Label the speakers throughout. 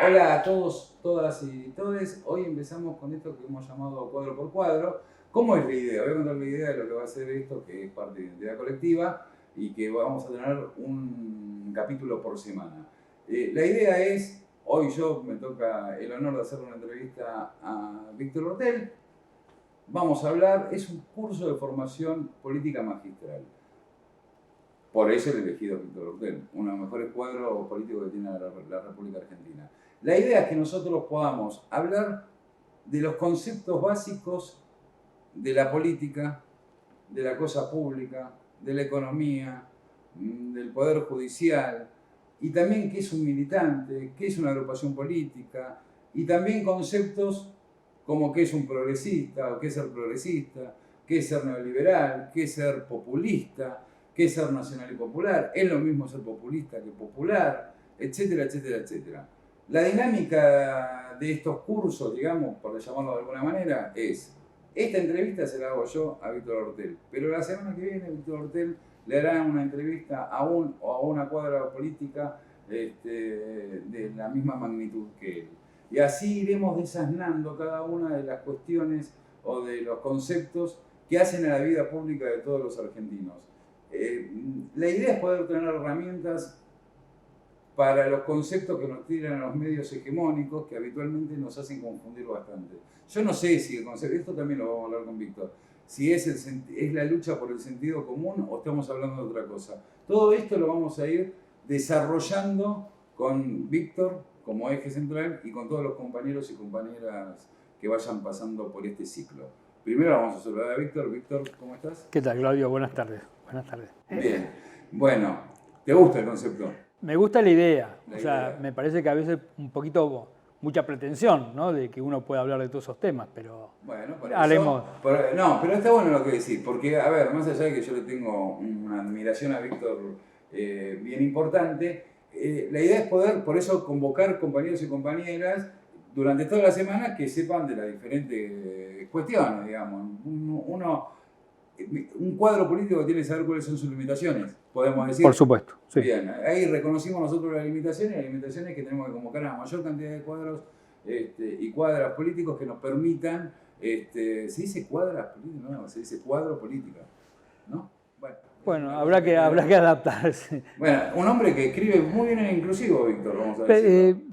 Speaker 1: Hola a todos, todas y todes. Hoy empezamos con esto que hemos llamado cuadro por cuadro. ¿Cómo es la idea? Voy a contar la idea de lo que va a ser esto, que es parte de identidad colectiva y que vamos a tener un capítulo por semana. La idea es, hoy me toca el honor de hacer una entrevista a Víctor Hortel. Vamos a hablar, es un curso de formación política magistral. Por eso el elegido Víctor Hortel, uno de los mejores cuadros políticos que tiene la República Argentina. La idea es que nosotros podamos hablar de los conceptos básicos de la política, de la cosa pública, de la economía, del poder judicial, y también qué es un militante, qué es una agrupación política, y también conceptos como qué es un progresista, o qué es ser progresista, qué es ser neoliberal, qué es ser populista, qué es ser nacional y popular, es lo mismo ser populista que popular, etcétera, etcétera, etcétera. La dinámica de estos cursos, digamos, por llamarlo de alguna manera, es: esta entrevista se la hago yo a Víctor Hortel, pero la semana que viene Víctor Hortel le hará una entrevista a una cuadra política de la misma magnitud que él. Y así iremos desasnando cada una de las cuestiones o de los conceptos que hacen a la vida pública de todos los argentinos. La idea es poder tener herramientas para los conceptos que nos tiran a los medios hegemónicos, que habitualmente nos hacen confundir bastante. Yo no sé si el concepto, esto también lo vamos a hablar con Víctor, si es la lucha por el sentido común o estamos hablando de otra cosa. Todo esto lo vamos a ir desarrollando con Víctor como eje central y con todos los compañeros y compañeras que vayan pasando por este ciclo. Primero vamos a saludar a Víctor. Víctor, ¿cómo estás?
Speaker 2: ¿Qué tal, Claudio? Buenas tardes. Buenas tardes.
Speaker 1: Bien. Bueno, ¿te gusta el concepto?
Speaker 2: Me gusta la idea. Me parece que a veces un poquito mucha pretensión, ¿no? De que uno pueda hablar de todos esos temas, pero
Speaker 1: bueno,
Speaker 2: hablemos.
Speaker 1: No, pero está bueno lo que decís, porque, a ver, más allá de que yo le tengo una admiración a Víctor bien importante, la idea es poder, por eso, convocar compañeros y compañeras durante toda la semana que sepan de las diferentes cuestiones, digamos. Un cuadro político tiene que saber cuáles son sus limitaciones, podemos decir.
Speaker 2: Por supuesto, sí.
Speaker 1: Bien, ahí reconocimos nosotros las limitaciones es que tenemos que convocar a la mayor cantidad de cuadros y cuadras políticos que nos permitan, ¿se dice cuadras políticas? No, se dice cuadro política, ¿no?
Speaker 2: Bueno, habrá que adaptarse.
Speaker 1: Bueno, un hombre que escribe muy bien en inclusivo, Víctor, vamos a decir.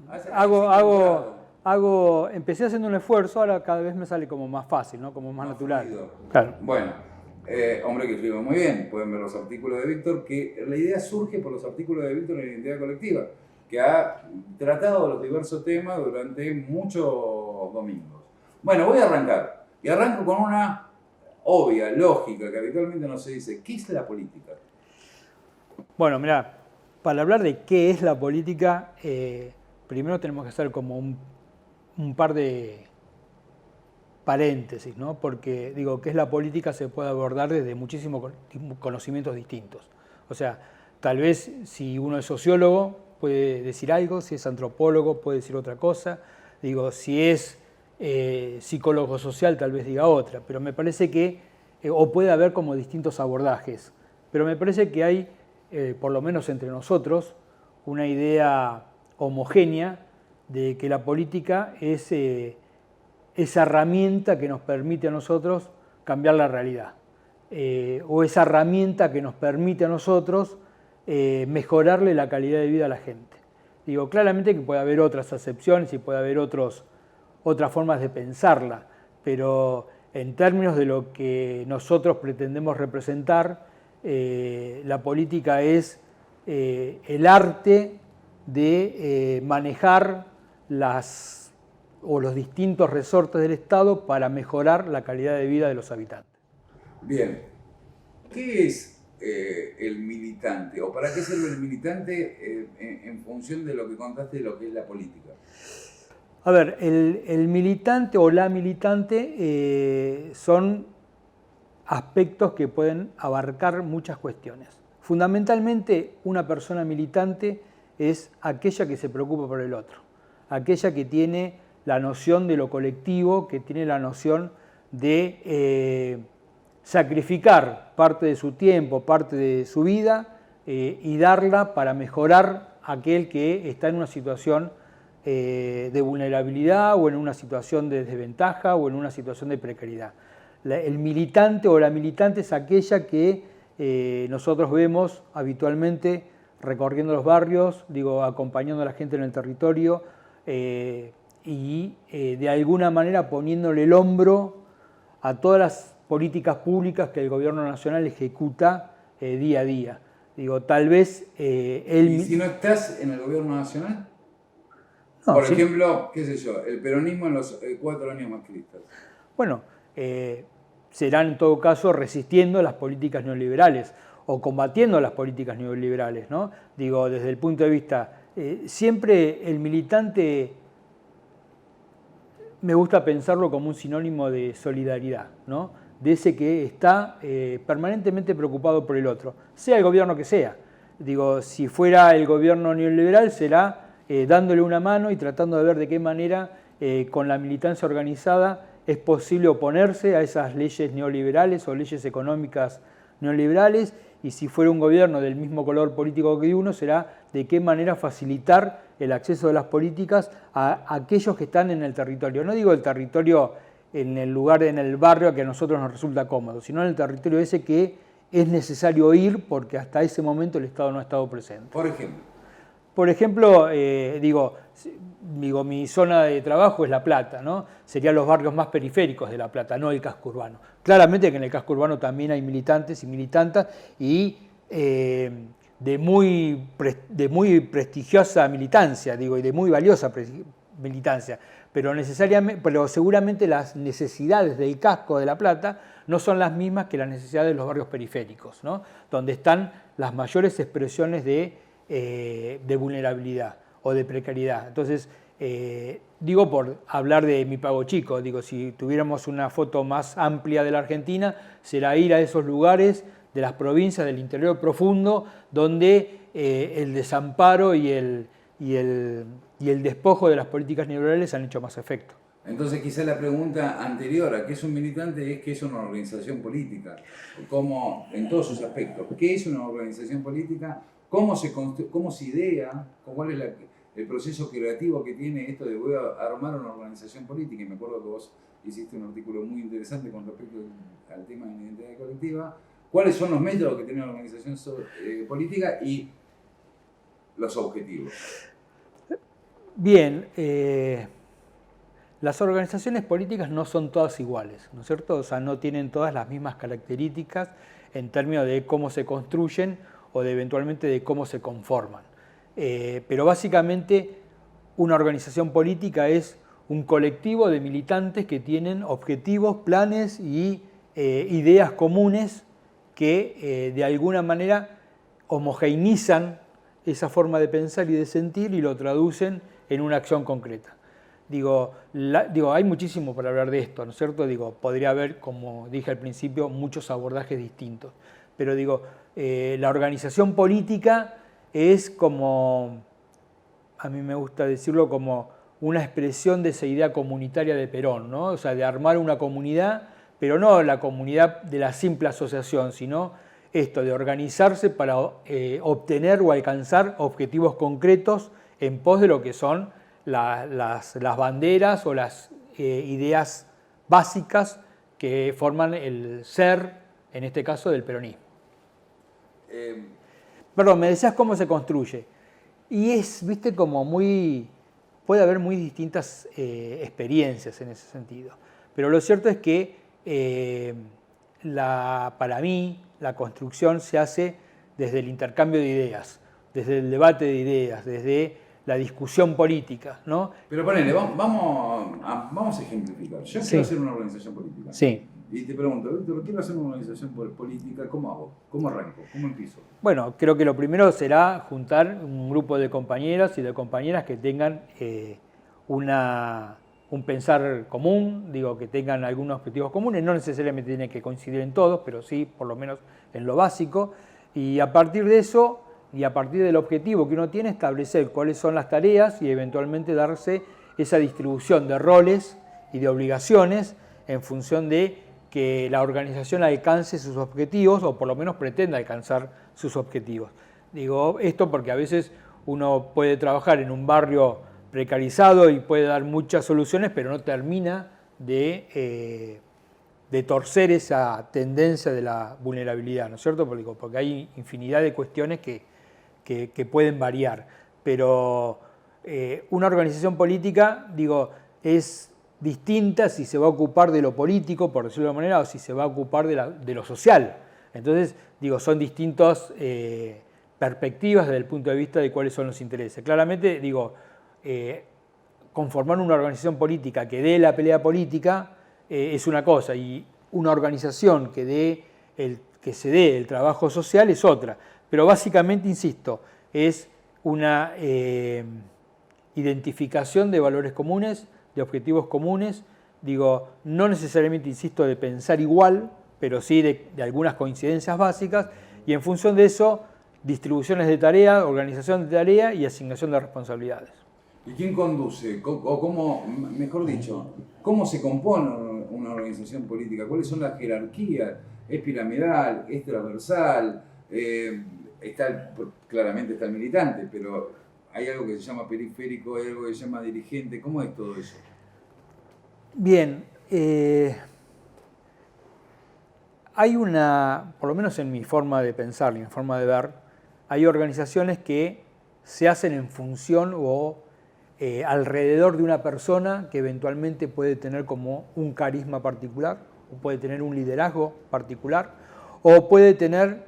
Speaker 2: Empecé haciendo un esfuerzo, ahora cada vez me sale como más fácil, ¿no? Como más natural.
Speaker 1: Claro. Bueno. Hombre que escribe muy bien, pueden ver los artículos de Víctor, que la idea surge por los artículos de Víctor en Identidad Colectiva, que ha tratado los diversos temas durante muchos domingos. Bueno, voy a arrancar, y arranco con una obvia, lógica, que habitualmente no se dice. ¿Qué es la política?
Speaker 2: Bueno, mirá, para hablar de qué es la política, primero tenemos que hacer como un par de paréntesis, ¿no? Porque digo, ¿qué es la política? Se puede abordar desde muchísimos conocimientos distintos. O sea, tal vez si uno es sociólogo puede decir algo, si es antropólogo puede decir otra cosa, digo, si es psicólogo social tal vez diga otra, pero me parece que, o puede haber como distintos abordajes, pero me parece que hay, por lo menos entre nosotros, una idea homogénea de que la política es esa herramienta que nos permite a nosotros cambiar la realidad, o esa herramienta que nos permite a nosotros mejorarle la calidad de vida a la gente. Digo, claramente que puede haber otras acepciones y puede haber otras formas de pensarla, pero en términos de lo que nosotros pretendemos representar, la política es el arte de manejar los distintos resortes del Estado para mejorar la calidad de vida de los habitantes.
Speaker 1: Bien, ¿qué es el militante? ¿O para qué sirve el militante en función de lo que contaste de lo que es la política?
Speaker 2: A ver, el militante o la militante son aspectos que pueden abarcar muchas cuestiones. Fundamentalmente, una persona militante es aquella que se preocupa por el otro, aquella que tiene la noción de lo colectivo, que tiene la noción de sacrificar parte de su tiempo, parte de su vida y darla para mejorar a aquel que está en una situación de vulnerabilidad o en una situación de desventaja o en una situación de precariedad. El militante o la militante es aquella que nosotros vemos habitualmente recorriendo los barrios, acompañando a la gente en el territorio y de alguna manera poniéndole el hombro a todas las políticas públicas que el gobierno nacional ejecuta día a día. Tal vez
Speaker 1: ¿Y si no estás en el gobierno nacional?
Speaker 2: No,
Speaker 1: por
Speaker 2: sí.
Speaker 1: ejemplo, qué sé yo, el peronismo en los 4 años macristas.
Speaker 2: Bueno, serán en todo caso resistiendo las políticas neoliberales o combatiendo las políticas neoliberales, ¿no? Desde el punto de vista, siempre el militante, me gusta pensarlo como un sinónimo de solidaridad, ¿no? De ese que está permanentemente preocupado por el otro, sea el gobierno que sea. Si fuera el gobierno neoliberal será dándole una mano y tratando de ver de qué manera con la militancia organizada es posible oponerse a esas leyes neoliberales o leyes económicas neoliberales, y si fuera un gobierno del mismo color político que uno, será de qué manera facilitar el acceso de las políticas a aquellos que están en el territorio. No digo el territorio en el lugar, en el barrio que a nosotros nos resulta cómodo, sino en el territorio ese que es necesario ir porque hasta ese momento el Estado no ha estado presente. Por ejemplo, mi zona de trabajo es La Plata, ¿no? Serían los barrios más periféricos de La Plata, no el casco urbano. Claramente que en el casco urbano también hay militantes y militantas y de muy prestigiosa militancia, y de muy valiosa militancia, pero seguramente las necesidades del casco de La Plata no son las mismas que las necesidades de los barrios periféricos, ¿no? Donde están las mayores expresiones de vulnerabilidad o de precariedad. Entonces, por hablar de Mi Pago Chico, si tuviéramos una foto más amplia de la Argentina, será ir a esos lugares de las provincias del interior profundo donde el desamparo y el despojo de las políticas neoliberales han hecho más efecto.
Speaker 1: Entonces quizá la pregunta anterior a qué es un militante es qué es una organización política, como en todos sus aspectos. ¿Qué es una organización política? ¿Cómo se idea? ¿Cuál es el proceso creativo que tiene esto de voy a armar una organización política? Y me acuerdo que vos hiciste un artículo muy interesante con respecto al tema de la identidad colectiva. ¿Cuáles son los métodos que tiene una organización política y los objetivos?
Speaker 2: Bien, las organizaciones políticas no son todas iguales, ¿no es cierto? O sea, no tienen todas las mismas características en términos de cómo se construyen o eventualmente de cómo se conforman. Pero básicamente una organización política es un colectivo de militantes que tienen objetivos, planes y ideas comunes que de alguna manera homogeneizan esa forma de pensar y de sentir y lo traducen en una acción concreta. Hay muchísimo para hablar de esto, ¿no es cierto? Podría haber, como dije al principio, muchos abordajes distintos. Pero la organización política es como, a mí me gusta decirlo, como una expresión de esa idea comunitaria de Perón, ¿no? O sea, de armar una comunidad, pero no la comunidad de la simple asociación, sino esto de organizarse para obtener o alcanzar objetivos concretos en pos de lo que son las banderas o las ideas básicas que forman el ser, en este caso, del peronismo. Perdón, me decías cómo se construye. Y es, puede haber muy distintas experiencias en ese sentido. Pero lo cierto es que para mí la construcción se hace desde el intercambio de ideas, desde el debate de ideas, desde la discusión política, ¿no?
Speaker 1: Pero ponele, vamos a ejemplificar. Yo quiero hacer una organización política.
Speaker 2: Sí.
Speaker 1: Y te pregunto, Víctor, quiero hacer una organización política, ¿cómo hago? ¿Cómo arranco? ¿Cómo empiezo?
Speaker 2: Bueno, creo que lo primero será juntar un grupo de compañeros y de compañeras que tengan un pensar común, que tengan algunos objetivos comunes, no necesariamente tienen que coincidir en todos, pero sí por lo menos en lo básico, y a partir de eso, y a partir del objetivo que uno tiene, establecer cuáles son las tareas y eventualmente darse esa distribución de roles y de obligaciones en función de que la organización alcance sus objetivos o por lo menos pretenda alcanzar sus objetivos. Digo esto porque a veces uno puede trabajar en un barrio precarizado y puede dar muchas soluciones, pero no termina de torcer esa tendencia de la vulnerabilidad, ¿no es cierto? Porque hay infinidad de cuestiones que pueden variar, pero una organización política, es distinta si se va a ocupar de lo político, por decirlo de alguna manera, o si se va a ocupar de lo social. Entonces, son distintas perspectivas desde el punto de vista de cuáles son los intereses. Claramente, conformar una organización política que dé la pelea política es una cosa, y una organización que se dé el trabajo social es otra. Pero básicamente, insisto, es una identificación de valores comunes, de objetivos comunes, no necesariamente, insisto, de pensar igual, pero sí de algunas coincidencias básicas, y en función de eso, distribuciones de tarea, organización de tarea y asignación de responsabilidades.
Speaker 1: ¿Y quién conduce? O cómo, mejor dicho, cómo se compone una organización política? ¿Cuáles son las jerarquías? ¿Es piramidal? ¿Es transversal? Claramente está el militante, pero hay algo que se llama periférico, hay algo que se llama dirigente. ¿Cómo es todo eso?
Speaker 2: Bien, hay por lo menos en mi forma de pensar y en mi forma de ver, hay organizaciones que se hacen en función o alrededor de una persona que eventualmente puede tener como un carisma particular, o puede tener un liderazgo particular, o puede tener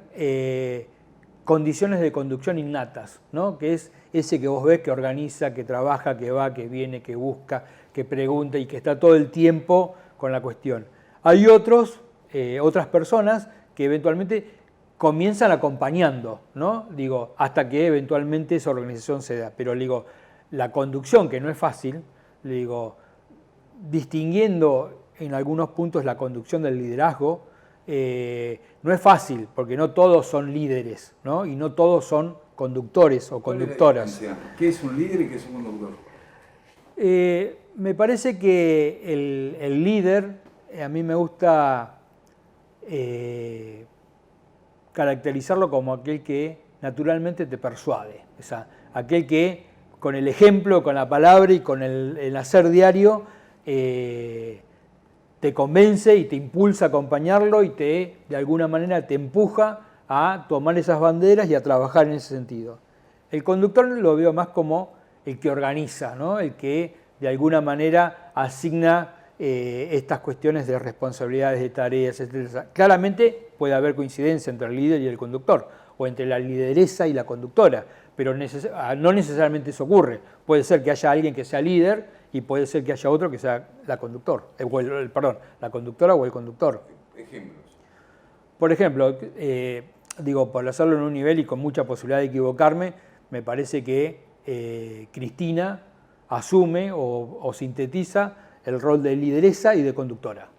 Speaker 2: condiciones de conducción innatas, ¿no? Que es ese que vos ves que organiza, que trabaja, que va, que viene, que busca, que pregunta y que está todo el tiempo con la cuestión. Hay otras personas que eventualmente comienzan acompañando, ¿no? Hasta que eventualmente esa organización se da. Pero la conducción, que no es fácil, distinguiendo en algunos puntos la conducción del liderazgo, no es fácil, porque no todos son líderes, ¿no? Y no todos son conductores o conductoras.
Speaker 1: ¿Qué es un líder y qué es un conductor?
Speaker 2: Me parece que el líder, a mí me gusta caracterizarlo como aquel que naturalmente te persuade, aquel que con el ejemplo, con la palabra y con el hacer diario te convence y te impulsa a acompañarlo y de alguna manera te empuja a tomar esas banderas y a trabajar en ese sentido. El conductor lo veo más como el que organiza, ¿no? El que de alguna manera asigna estas cuestiones de responsabilidades, de tareas, etc. Claramente puede haber coincidencia entre el líder y el conductor, o entre la lideresa y la conductora, pero no necesariamente eso ocurre. Puede ser que haya alguien que sea líder y puede ser que haya otro que sea la conductora o el conductor.
Speaker 1: Ejemplos.
Speaker 2: Por ejemplo, por hacerlo en un nivel y con mucha posibilidad de equivocarme, me parece que Cristina asume o sintetiza el rol de lideresa y de conductora,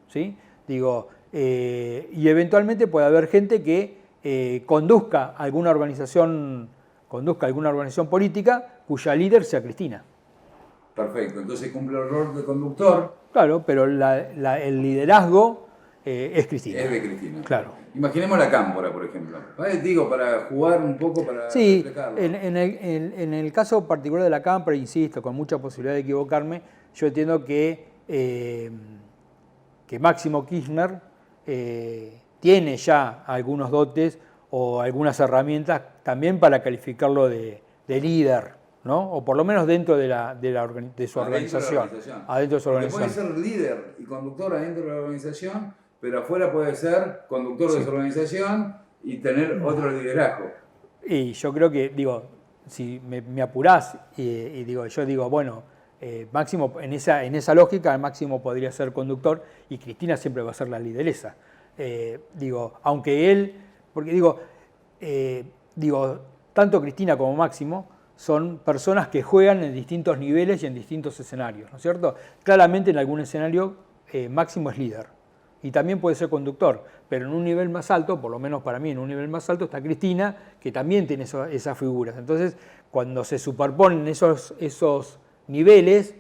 Speaker 2: ¿sí? Y eventualmente puede haber gente que conduzca alguna organización política cuya líder sea Cristina.
Speaker 1: Perfecto, entonces cumple el rol de conductor.
Speaker 2: Claro, pero el liderazgo es Cristina.
Speaker 1: Es de Cristina.
Speaker 2: Claro.
Speaker 1: Imaginemos la cámpora, por ejemplo. Para jugar un poco, para
Speaker 2: explicarlo. En el caso particular de la cámpora, insisto, con mucha posibilidad de equivocarme, yo entiendo que Máximo Kirchner tiene ya algunos dotes o algunas herramientas también para calificarlo de líder, ¿no? O por lo menos dentro de su organización. Adentro de su organización.
Speaker 1: Puede ser líder y conductor adentro de la organización, pero afuera puede ser conductor de su organización y tener otro liderazgo.
Speaker 2: Y yo creo que, si me apurás Máximo, en esa lógica, Máximo podría ser conductor y Cristina siempre va a ser la lideresa. Aunque él, porque tanto Cristina como Máximo son personas que juegan en distintos niveles y en distintos escenarios, ¿no es cierto? Claramente en algún escenario Máximo es líder y también puede ser conductor, pero en un nivel más alto, por lo menos para mí en un nivel más alto, está Cristina, que también tiene esas figuras. Entonces, cuando se superponen esos niveles,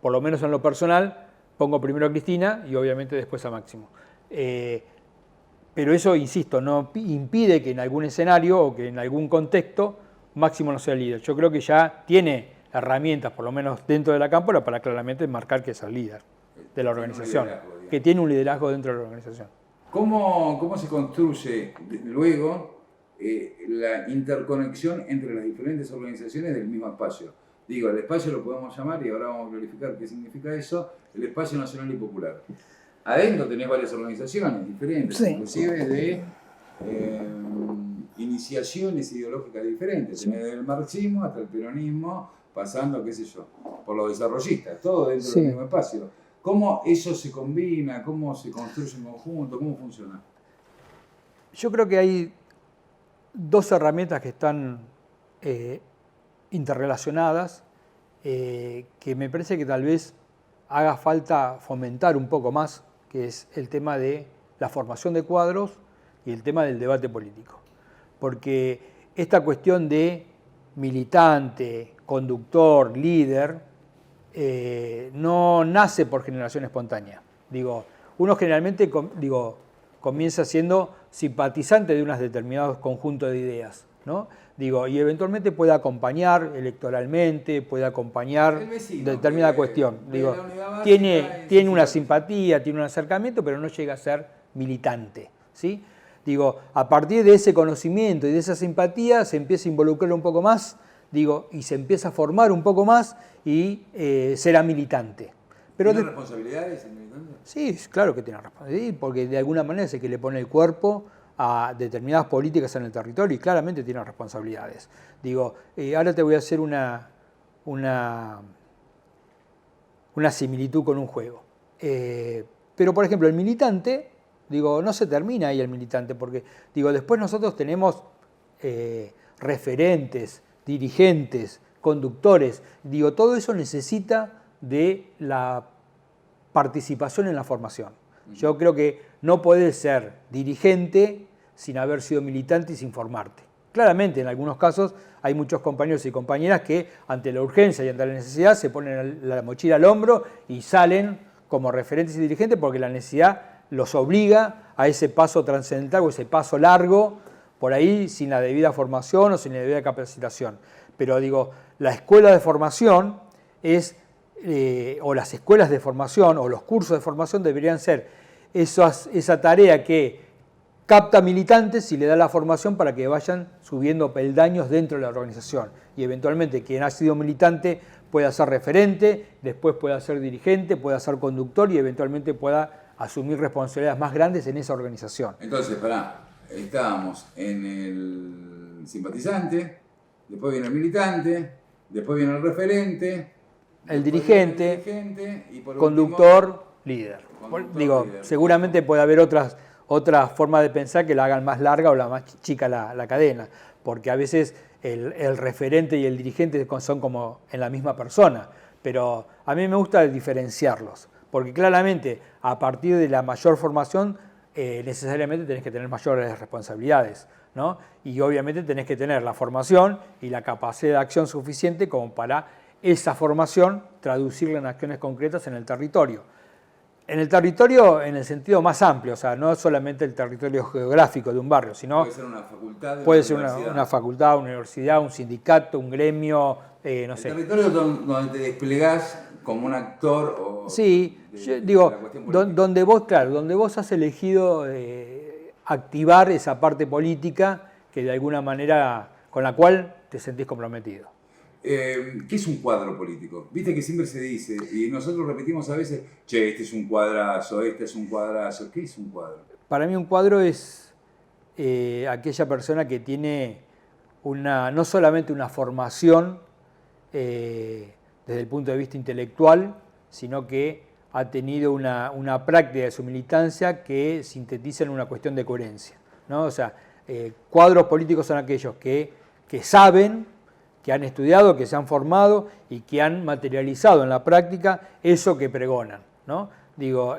Speaker 2: por lo menos en lo personal, pongo primero a Cristina y obviamente después a Máximo. Pero eso, insisto, no impide que en algún escenario o que en algún contexto Máximo no sea líder. Yo creo que ya tiene herramientas, por lo menos dentro de la cámpora, para claramente marcar que es el líder de la organización, que tiene un liderazgo dentro de la organización.
Speaker 1: ¿Cómo se construye luego la interconexión entre las diferentes organizaciones del mismo espacio? Digo, el espacio lo podemos llamar, y ahora vamos a clarificar qué significa eso, el espacio nacional y popular. Adentro tenés varias organizaciones diferentes, sí, inclusive de iniciaciones ideológicas diferentes. Sí. Tenés desde el marxismo hasta el peronismo, pasando, qué sé yo, por los desarrollistas, todo dentro del mismo espacio. ¿Cómo eso se combina? ¿Cómo se construye en conjunto? ¿Cómo funciona?
Speaker 2: Yo creo que hay dos herramientas que están interrelacionadas, que me parece que tal vez haga falta fomentar un poco más, que es el tema de la formación de cuadros y el tema del debate político. Porque esta cuestión de militante, conductor, líder, no nace por generación espontánea. Digo, uno generalmente comienza siendo simpatizante de unos determinados conjuntos de ideas, ¿no? Digo, y eventualmente puede acompañar electoralmente, puede acompañar determinada cuestión. Digo, tiene una simpatía, tiene un acercamiento, pero no llega a ser militante, ¿sí? Digo, a partir de ese conocimiento y de esa simpatía se empieza a involucrar un poco más, digo, y se empieza a formar un poco más y será militante. Pero
Speaker 1: ¿Tiene responsabilidades el militante?
Speaker 2: Sí, claro que tiene responsabilidades, porque de alguna manera es el que le pone el cuerpo a determinadas políticas en el territorio y claramente tiene responsabilidades. Digo, ahora te voy a hacer una similitud con un juego. Pero, por ejemplo, el militante, digo, no se termina ahí el militante, porque, digo, después nosotros tenemos referentes, dirigentes, conductores, digo, todo eso necesita de la participación en la formación. Yo creo que no podés ser dirigente sin haber sido militante y sin formarte. Claramente, en algunos casos, hay muchos compañeros y compañeras que, ante la urgencia y ante la necesidad, se ponen la mochila al hombro y salen como referentes y dirigentes porque la necesidad los obliga a ese paso trascendental o ese paso largo, por ahí sin la debida formación o sin la debida capacitación. Pero digo, la escuela de formación es, o las escuelas de formación o los cursos de formación deberían ser esa tarea que capta militantes y le da la formación para que vayan subiendo peldaños dentro de la organización. Y eventualmente quien ha sido militante pueda ser referente, después pueda ser dirigente, pueda ser conductor y eventualmente pueda asumir responsabilidades más grandes en esa organización.
Speaker 1: Entonces, estábamos en el simpatizante, después viene el militante, después viene el referente,
Speaker 2: el dirigente y por conductor, último, líder. Digo, líder. Seguramente puede haber otras formas de pensar que la hagan más larga o la más chica la cadena, porque a veces el referente y el dirigente son como en la misma persona, pero a mí me gusta diferenciarlos, porque claramente a partir de la mayor formación necesariamente tenés que tener mayores responsabilidades, ¿no? Y obviamente tenés que tener la formación y la capacidad de acción suficiente como para esa formación traducirla en acciones concretas en el territorio. En el territorio en el sentido más amplio, o sea, no solamente el territorio geográfico de un barrio, sino
Speaker 1: puede ser una facultad,
Speaker 2: puede ser una facultad, una universidad, un sindicato, un gremio, no sé.
Speaker 1: El territorio donde te desplegás como un actor o
Speaker 2: sí, digo, donde vos has elegido activar esa parte política que de alguna manera con la cual te sentís comprometido.
Speaker 1: ¿Qué es un cuadro político? Viste que siempre se dice, y nosotros repetimos a veces, che, este es un cuadrazo, este es un cuadrazo. ¿Qué es un cuadro?
Speaker 2: Para mí un cuadro es aquella persona que tiene no solamente una formación desde el punto de vista intelectual, sino que ha tenido una práctica de su militancia que sintetiza en una cuestión de coherencia, ¿no? O sea, cuadros políticos son aquellos que saben, que han estudiado, que se han formado y que han materializado en la práctica eso que pregonan, ¿no? Digo,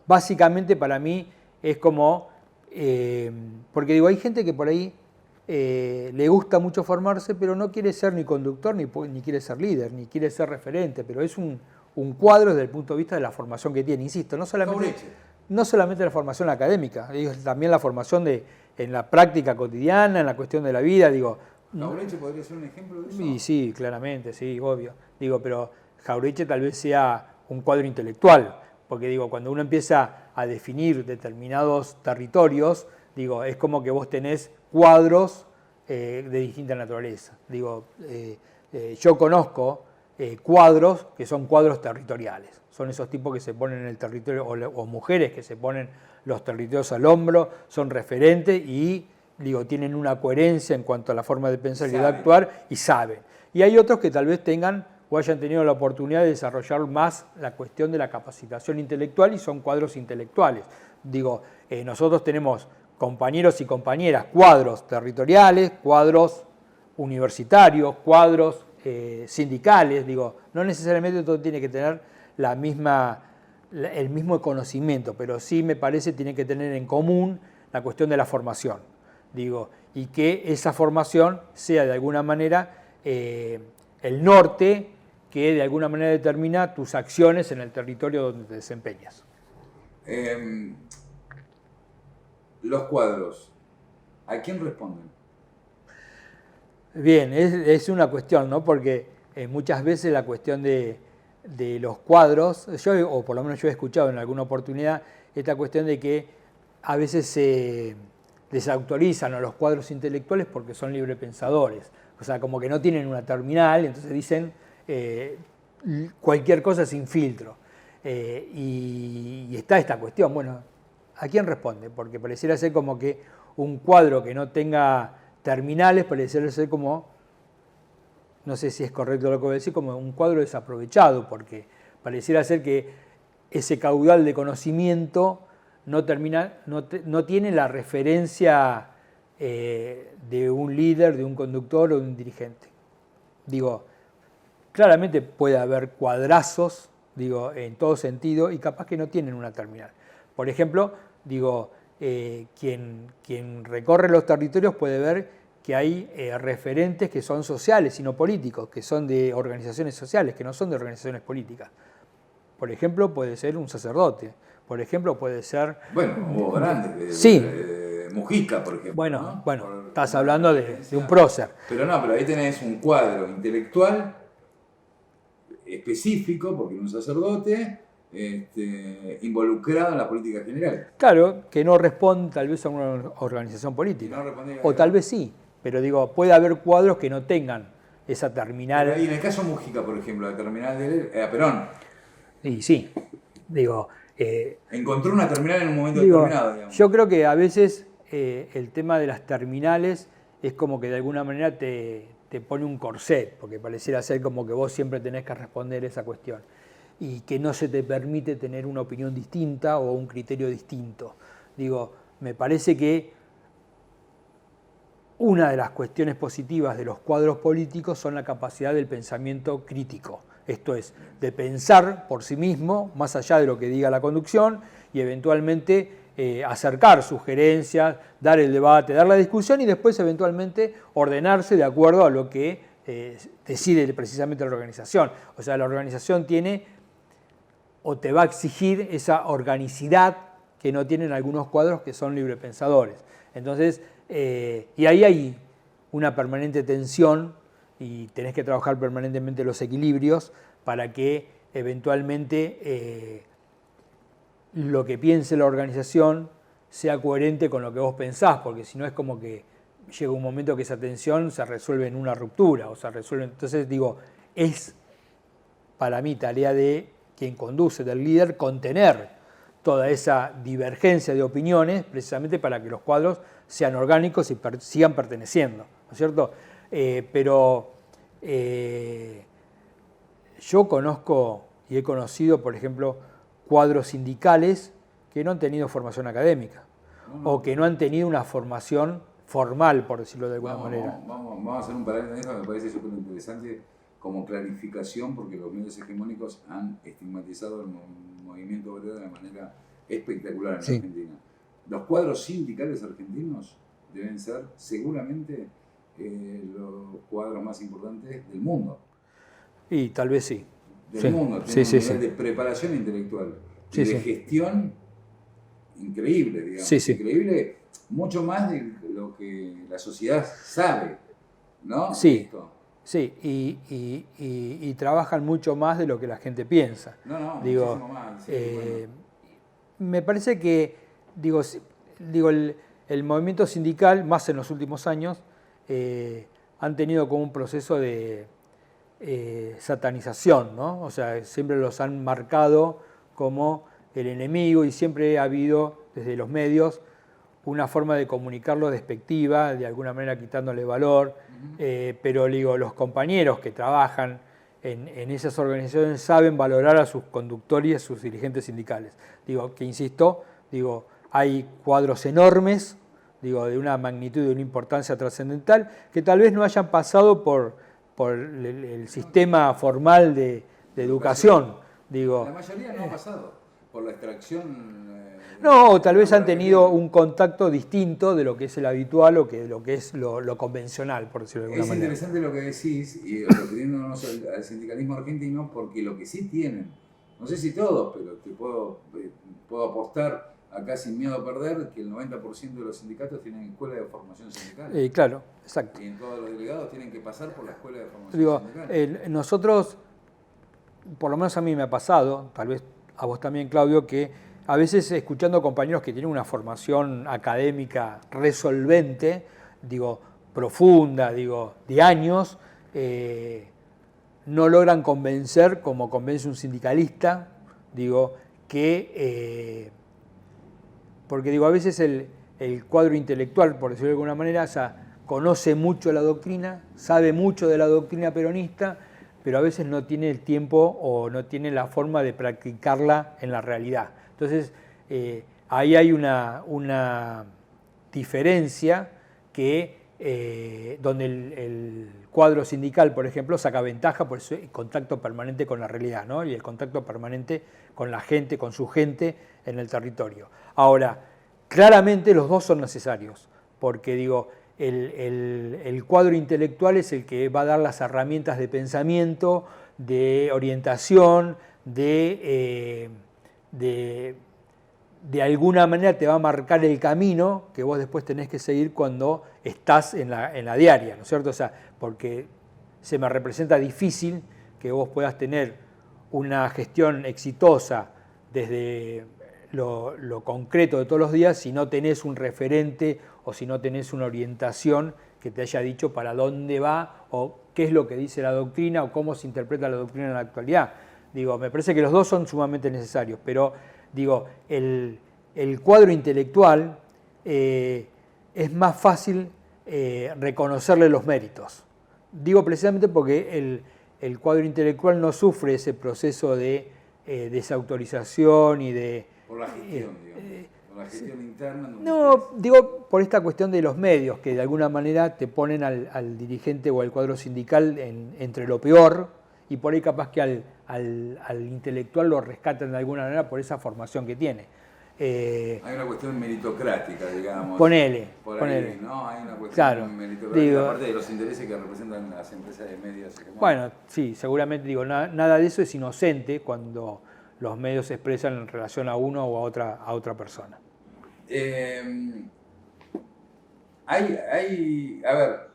Speaker 2: básicamente para mí es como, porque digo, hay gente que por ahí le gusta mucho formarse, pero no quiere ser ni conductor, ni quiere ser líder, ni quiere ser referente, pero es un cuadro desde el punto de vista de la formación que tiene, insisto, no solamente la formación académica, digo, también la formación en la práctica cotidiana, en la cuestión de la vida, digo,
Speaker 1: Jauretche podría ser un ejemplo de eso.
Speaker 2: Y sí, claramente, sí, obvio. Digo, pero Jauretche tal vez sea un cuadro intelectual, porque digo, cuando uno empieza a definir determinados territorios, digo, es como que vos tenés cuadros de distinta naturaleza. Digo, yo conozco cuadros que son cuadros territoriales. Son esos tipos que se ponen en el territorio, o mujeres que se ponen los territorios al hombro, son referentes y digo, tienen una coherencia en cuanto a la forma de pensar y de actuar y saben. Y hay otros que tal vez tengan o hayan tenido la oportunidad de desarrollar más la cuestión de la capacitación intelectual y son cuadros intelectuales. Digo, nosotros tenemos compañeros y compañeras, cuadros territoriales, cuadros universitarios, cuadros sindicales, digo, no necesariamente todo tiene que tener el mismo conocimiento, pero sí me parece tiene que tener en común la cuestión de la formación, digo, y que esa formación sea de alguna manera el norte que de alguna manera determina tus acciones en el territorio donde te desempeñas.
Speaker 1: Los cuadros, ¿a quién responden?
Speaker 2: Bien, es una cuestión, ¿no? Porque muchas veces la cuestión de los cuadros, o por lo menos yo he escuchado en alguna oportunidad, esta cuestión de que a veces se desautorizan a los cuadros intelectuales porque son librepensadores. O sea, como que no tienen una terminal, entonces dicen cualquier cosa sin filtro. Y está esta cuestión, bueno, ¿a quién responde? Porque pareciera ser como que un cuadro que no tenga terminales pareciera ser como, no sé si es correcto lo que voy a decir, como un cuadro desaprovechado, porque pareciera ser que ese caudal de conocimiento no tiene la referencia de un líder, de un conductor o de un dirigente. Digo, claramente puede haber cuadrazos, digo, en todo sentido, y capaz que no tienen una terminal. Por ejemplo, digo, quien recorre los territorios puede ver que hay referentes que son sociales y no políticos, que son de organizaciones sociales, que no son de organizaciones políticas. Por ejemplo, puede ser un sacerdote. Por ejemplo, puede ser...
Speaker 1: Bueno, hubo grandes.
Speaker 2: Sí.
Speaker 1: Mujica, por ejemplo.
Speaker 2: Bueno,
Speaker 1: ¿no?
Speaker 2: Estás hablando de un prócer.
Speaker 1: Pero ahí tenés un cuadro intelectual específico, porque era un sacerdote, involucrado en la política general.
Speaker 2: Claro, que no responde tal vez a una organización política. O tal vez sí, pero digo, puede haber cuadros que no tengan esa terminal.
Speaker 1: Y en el caso Mujica, por ejemplo, la terminal de él era Perón.
Speaker 2: Y sí, digo...
Speaker 1: encontró una terminal en un momento determinado, digamos.
Speaker 2: Yo creo que a veces el tema de las terminales es como que de alguna manera te pone un corset, porque pareciera ser como que vos siempre tenés que responder esa cuestión y que no se te permite tener una opinión distinta o un criterio distinto. Digo, me parece que una de las cuestiones positivas de los cuadros políticos son la capacidad del pensamiento crítico. Esto es, de pensar por sí mismo, más allá de lo que diga la conducción, y eventualmente acercar sugerencias, dar el debate, dar la discusión y después eventualmente ordenarse de acuerdo a lo que decide precisamente la organización. O sea, la organización tiene o te va a exigir esa organicidad que no tienen algunos cuadros que son librepensadores. Entonces, y ahí hay una permanente tensión y tenés que trabajar permanentemente los equilibrios para que eventualmente lo que piense la organización sea coherente con lo que vos pensás, porque si no es como que llega un momento que esa tensión se resuelve en una ruptura, o se resuelve. Entonces digo, es para mí tarea de quien conduce, del líder, contener toda esa divergencia de opiniones precisamente para que los cuadros sean orgánicos y sigan perteneciendo, ¿no es cierto? Pero yo conozco y he conocido, por ejemplo, cuadros sindicales que no han tenido formación académica o que no han tenido una formación formal, por decirlo de alguna manera.
Speaker 1: Vamos a hacer un paréntesis que me parece súper interesante como clarificación, porque los medios hegemónicos han estigmatizado el movimiento obrero de una manera espectacular en Argentina. Los cuadros sindicales argentinos deben ser seguramente los cuadros más importantes del mundo.
Speaker 2: Y tal vez sí.
Speaker 1: Del mundo, tienen un nivel de preparación intelectual y de gestión increíble, digamos. Increíble, mucho más de lo que la sociedad sabe. ¿no?
Speaker 2: Sí,
Speaker 1: Esto.
Speaker 2: sí, y trabajan mucho más de lo que la gente piensa.
Speaker 1: No,
Speaker 2: Digo,
Speaker 1: muchísimo más. Sí,
Speaker 2: eh,
Speaker 1: bueno.
Speaker 2: me parece que, digo el movimiento sindical, más en los últimos años, han tenido como un proceso de satanización, ¿no? O sea, siempre los han marcado como el enemigo y siempre ha habido desde los medios una forma de comunicarlo despectiva, de alguna manera quitándole valor, pero digo, los compañeros que trabajan en esas organizaciones saben valorar a sus conductores y a sus dirigentes sindicales. Digo, que insisto, digo, hay cuadros enormes, digo, de una magnitud y de una importancia trascendental, que tal vez no hayan pasado por el sistema formal de educación. Digo,
Speaker 1: La mayoría no ha pasado por la extracción.
Speaker 2: no, o tal vez han tenido
Speaker 1: gente.
Speaker 2: un contacto distinto de lo que es el habitual o que de lo que es lo convencional, por decirlo de alguna
Speaker 1: Es
Speaker 2: manera.
Speaker 1: interesante lo que decís, y refiriéndonos al sindicalismo argentino, porque lo que sí tienen, no sé si todos, pero te puedo apostar acá sin miedo a perder, que el 90% de los sindicatos tienen escuela de formación sindical.
Speaker 2: Claro, exacto.
Speaker 1: Y en todos los delegados tienen que pasar por la escuela de formación
Speaker 2: Digo,
Speaker 1: sindical.
Speaker 2: nosotros, por lo menos a mí me ha pasado, tal vez a vos también, Claudio, que a veces escuchando compañeros que tienen una formación académica resolvente, digo, profunda, digo, de años, no logran convencer, como convence un sindicalista, digo, que, porque digo, a veces el cuadro intelectual, por decirlo de alguna manera, o sea, conoce mucho la doctrina, sabe mucho de la doctrina peronista, pero a veces no tiene el tiempo o no tiene la forma de practicarla en la realidad. Entonces, ahí hay una diferencia que donde el cuadro sindical, por ejemplo, saca ventaja por ese contacto permanente con la realidad, ¿no? Y el contacto permanente con la gente, con su gente en el territorio. Ahora, claramente los dos son necesarios, porque digo, el cuadro intelectual es el que va a dar las herramientas de pensamiento, de orientación, de alguna manera te va a marcar el camino que vos después tenés que seguir cuando estás en la diaria, ¿no es cierto? O sea, porque se me representa difícil que vos puedas tener una gestión exitosa desde lo concreto de todos los días si no tenés un referente o si no tenés una orientación que te haya dicho para dónde va o qué es lo que dice la doctrina o cómo se interpreta la doctrina en la actualidad. Digo, me parece que los dos son sumamente necesarios, pero digo, el cuadro intelectual es más fácil reconocerle los méritos. Digo precisamente porque el cuadro intelectual no sufre ese proceso de desautorización y de...
Speaker 1: Por la gestión, digamos. Por la gestión interna.
Speaker 2: No, digo por esta cuestión de los medios, que de alguna manera te ponen al dirigente o al cuadro sindical entre lo peor, y por ahí capaz que al intelectual lo rescatan de alguna manera por esa formación que tiene.
Speaker 1: Hay una cuestión meritocrática, digamos.
Speaker 2: Ponele.
Speaker 1: Ahí, ¿no? Hay una cuestión
Speaker 2: Claro,
Speaker 1: meritocrática,
Speaker 2: digo,
Speaker 1: aparte de los intereses que representan las empresas de medios.
Speaker 2: Bueno, sí, seguramente digo, nada de eso es inocente cuando los medios se expresan en relación a uno o a otra persona.
Speaker 1: A ver,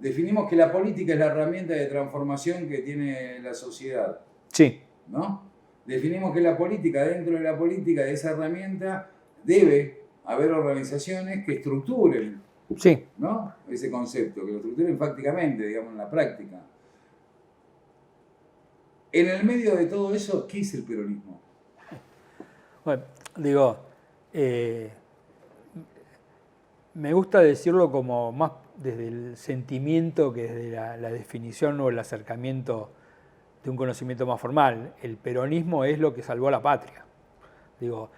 Speaker 1: definimos que la política es la herramienta de transformación que tiene la sociedad.
Speaker 2: Sí.
Speaker 1: ¿No? Definimos que la política, dentro de la política de esa herramienta, debe haber organizaciones que estructuren,
Speaker 2: sí,
Speaker 1: ¿no? Ese concepto, que lo estructuren fácticamente, digamos, en la práctica. En el medio de todo eso, ¿qué es el peronismo?
Speaker 2: Bueno, digo, me gusta decirlo como más desde el sentimiento que desde la definición o el acercamiento de un conocimiento más formal. El peronismo es lo que salvó a la patria. Digo,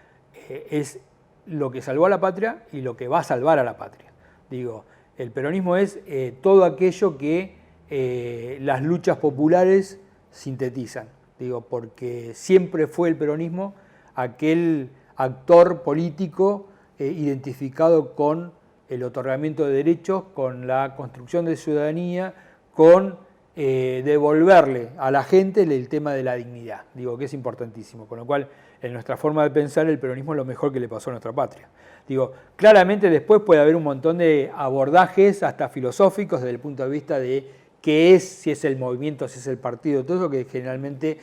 Speaker 2: es lo que salvó a la patria y lo que va a salvar a la patria. Digo, el peronismo es todo aquello que las luchas populares sintetizan. Digo, porque siempre fue el peronismo aquel actor político identificado con el otorgamiento de derechos, con la construcción de ciudadanía, con devolverle a la gente el tema de la dignidad, digo que es importantísimo, con lo cual en nuestra forma de pensar, el peronismo es lo mejor que le pasó a nuestra patria. Digo, claramente después puede haber un montón de abordajes, hasta filosóficos, desde el punto de vista de qué es, si es el movimiento, si es el partido, todo eso que generalmente...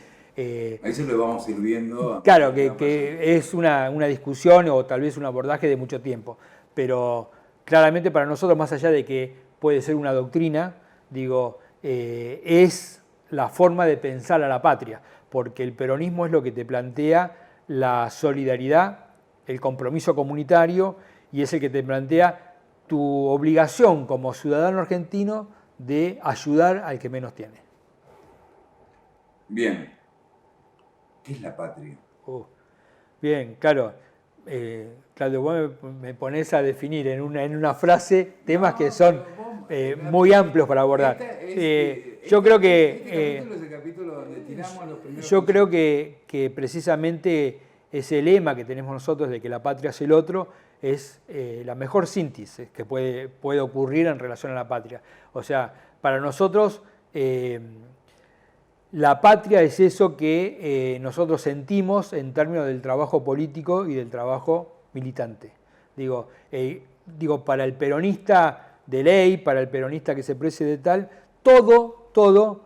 Speaker 1: ahí se lo vamos a ir viendo.
Speaker 2: Claro, que es una discusión o tal vez un abordaje de mucho tiempo, pero claramente para nosotros, más allá de que puede ser una doctrina, digo, es la forma de pensar a la patria, porque el peronismo es lo que te plantea la solidaridad, el compromiso comunitario, y es el que te plantea tu obligación como ciudadano argentino de ayudar al que menos tiene.
Speaker 1: Bien. ¿Qué es la patria?
Speaker 2: Bien, claro. Claudio, vos me ponés a definir en una frase temas que son muy amplios para abordar. Yo creo que precisamente ese lema que tenemos nosotros de que la patria es el otro es la mejor síntesis que puede ocurrir en relación a la patria. O sea, para nosotros la patria es eso que nosotros sentimos en términos del trabajo político y del trabajo militante. Digo, para el peronista de ley, para el peronista que se precie de tal, todo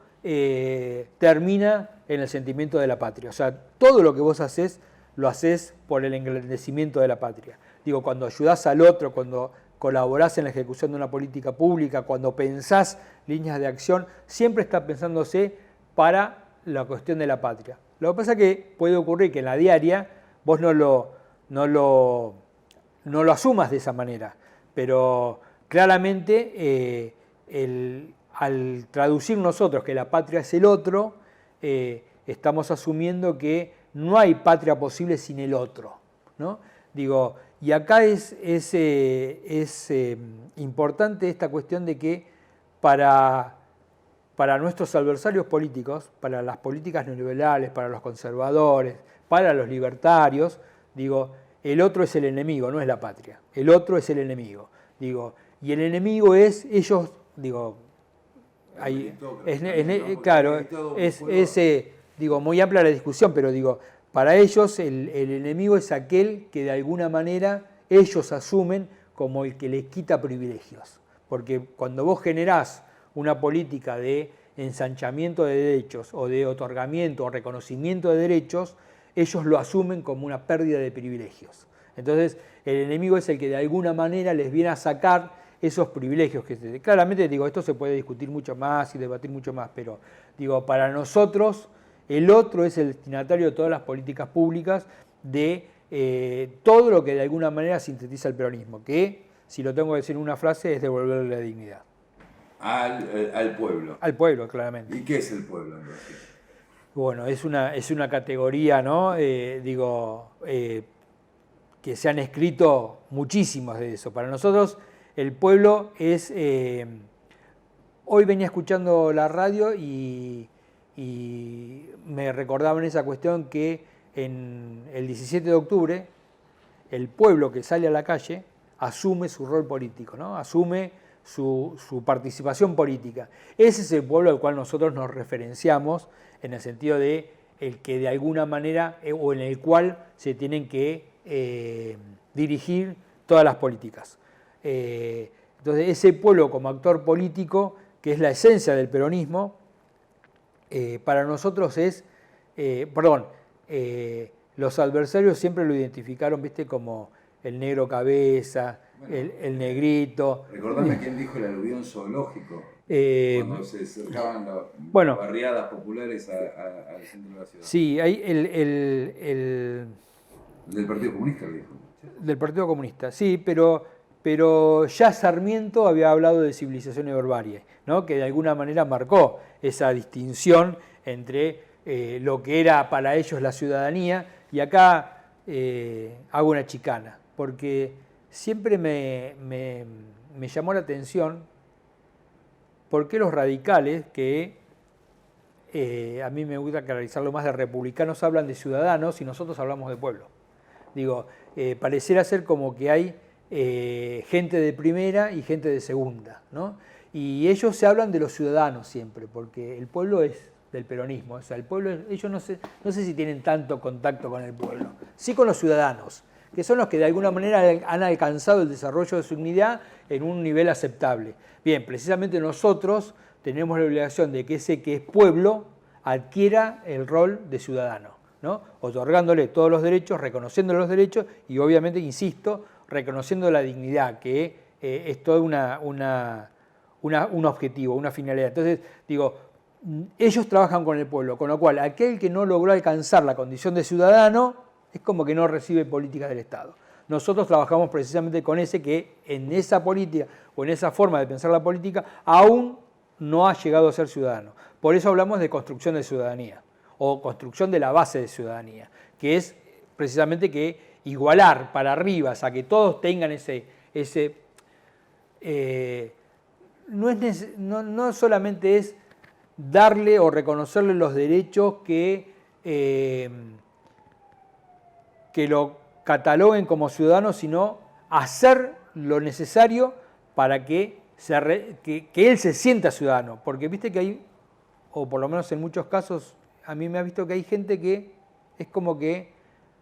Speaker 2: termina en el sentimiento de la patria. O sea, todo lo que vos haces, lo haces por el engrandecimiento de la patria. Digo, cuando ayudás al otro, cuando colaborás en la ejecución de una política pública, cuando pensás líneas de acción, siempre está pensándose para la cuestión de la patria. Lo que pasa es que puede ocurrir que en la diaria vos no lo asumas de esa manera, pero claramente al traducir nosotros que la patria es el otro, estamos asumiendo que no hay patria posible sin el otro, ¿no? Digo, y acá es importante esta cuestión de que para nuestros adversarios políticos, para las políticas neoliberales, para los conservadores, para los libertarios, digo, el otro es el enemigo, no es la patria. El otro es el enemigo. Digo, y el enemigo es ellos, digo, digo, muy amplia la discusión, pero digo, para ellos el enemigo es aquel que de alguna manera ellos asumen como el que les quita privilegios. Porque cuando vos generás una política de ensanchamiento de derechos o de otorgamiento o reconocimiento de derechos, ellos lo asumen como una pérdida de privilegios. Entonces, el enemigo es el que de alguna manera les viene a sacar esos privilegios. Claramente, digo, esto se puede discutir mucho más y debatir mucho más, pero digo, para nosotros, el otro es el destinatario de todas las políticas públicas de todo lo que de alguna manera sintetiza el peronismo, que, si lo tengo que decir en una frase, es devolverle la dignidad.
Speaker 1: Al pueblo.
Speaker 2: Al pueblo, claramente.
Speaker 1: ¿Y qué es el pueblo en Brasil?
Speaker 2: Bueno, es una categoría, ¿no? Que se han escrito muchísimos de eso. Para nosotros, el pueblo es... hoy venía escuchando la radio y me recordaban esa cuestión que en el 17 de octubre, el pueblo que sale a la calle asume su rol político, ¿no? Asume su participación política. Ese es el pueblo al cual nosotros nos referenciamos en el sentido de el que de alguna manera o en el cual se tienen que dirigir todas las políticas. Entonces ese pueblo como actor político, que es la esencia del peronismo, para nosotros es, los adversarios siempre lo identificaron, ¿viste?, como el negro cabeza, el negrito.
Speaker 1: Recordame quién dijo el aluvión zoológico, cuando se acercaban las barriadas populares al centro de la ciudad.
Speaker 2: Sí, hay
Speaker 1: del Partido Comunista lo dijo.
Speaker 2: Del Partido Comunista, sí, pero ya Sarmiento había hablado de civilización y barbarie, ¿no? Que de alguna manera marcó esa distinción entre lo que era para ellos la ciudadanía, y acá hago una chicana, porque siempre me llamó la atención por qué los radicales, que a mí me gusta caracterizarlo más de republicanos, hablan de ciudadanos y nosotros hablamos de pueblo. Digo, pareciera ser como que hay gente de primera y gente de segunda, ¿no? Y ellos se hablan de los ciudadanos siempre, porque el pueblo es del peronismo. O sea, el pueblo, ellos no sé si tienen tanto contacto con el pueblo, sí con los ciudadanos, que son los que de alguna manera han alcanzado el desarrollo de su dignidad en un nivel aceptable. Bien, precisamente nosotros tenemos la obligación de que ese que es pueblo adquiera el rol de ciudadano, ¿no? Otorgándole todos los derechos, reconociendo los derechos y obviamente, insisto, reconociendo la dignidad, que es todo un objetivo, una finalidad. Entonces, digo, ellos trabajan con el pueblo, con lo cual aquel que no logró alcanzar la condición de ciudadano es como que no recibe políticas del Estado. Nosotros trabajamos precisamente con ese que en esa política o en esa forma de pensar la política aún no ha llegado a ser ciudadano. Por eso hablamos de construcción de ciudadanía o construcción de la base de ciudadanía, que es precisamente que igualar para arriba, o sea, que todos tengan no solamente es darle o reconocerle los derechos que lo cataloguen como ciudadano, sino hacer lo necesario para que él se sienta ciudadano. Porque viste que hay, o por lo menos en muchos casos, a mí me ha visto que hay gente que es como que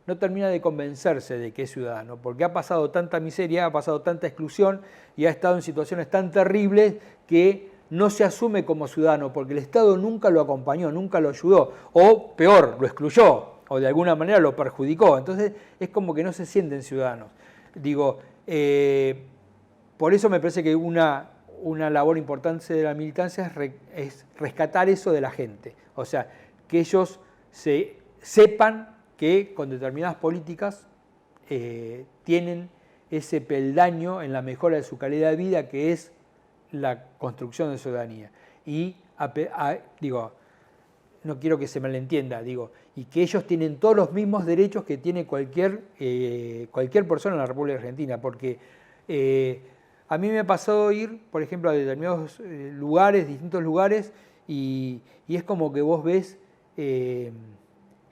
Speaker 2: no termina de convencerse de que es ciudadano, porque ha pasado tanta miseria, ha pasado tanta exclusión y ha estado en situaciones tan terribles que no se asume como ciudadano, porque el Estado nunca lo acompañó, nunca lo ayudó, o peor, lo excluyó, o de alguna manera lo perjudicó. Entonces es como que no se sienten ciudadanos. Digo, por eso me parece que una labor importante de la militancia es rescatar eso de la gente. O sea, que ellos sepan que con determinadas políticas tienen ese peldaño en la mejora de su calidad de vida, que es la construcción de ciudadanía. Y digo, no quiero que se malentienda, digo, y que ellos tienen todos los mismos derechos que tiene cualquier persona en la República Argentina, porque a mí me ha pasado ir, por ejemplo, a determinados lugares, distintos lugares, y es como que vos ves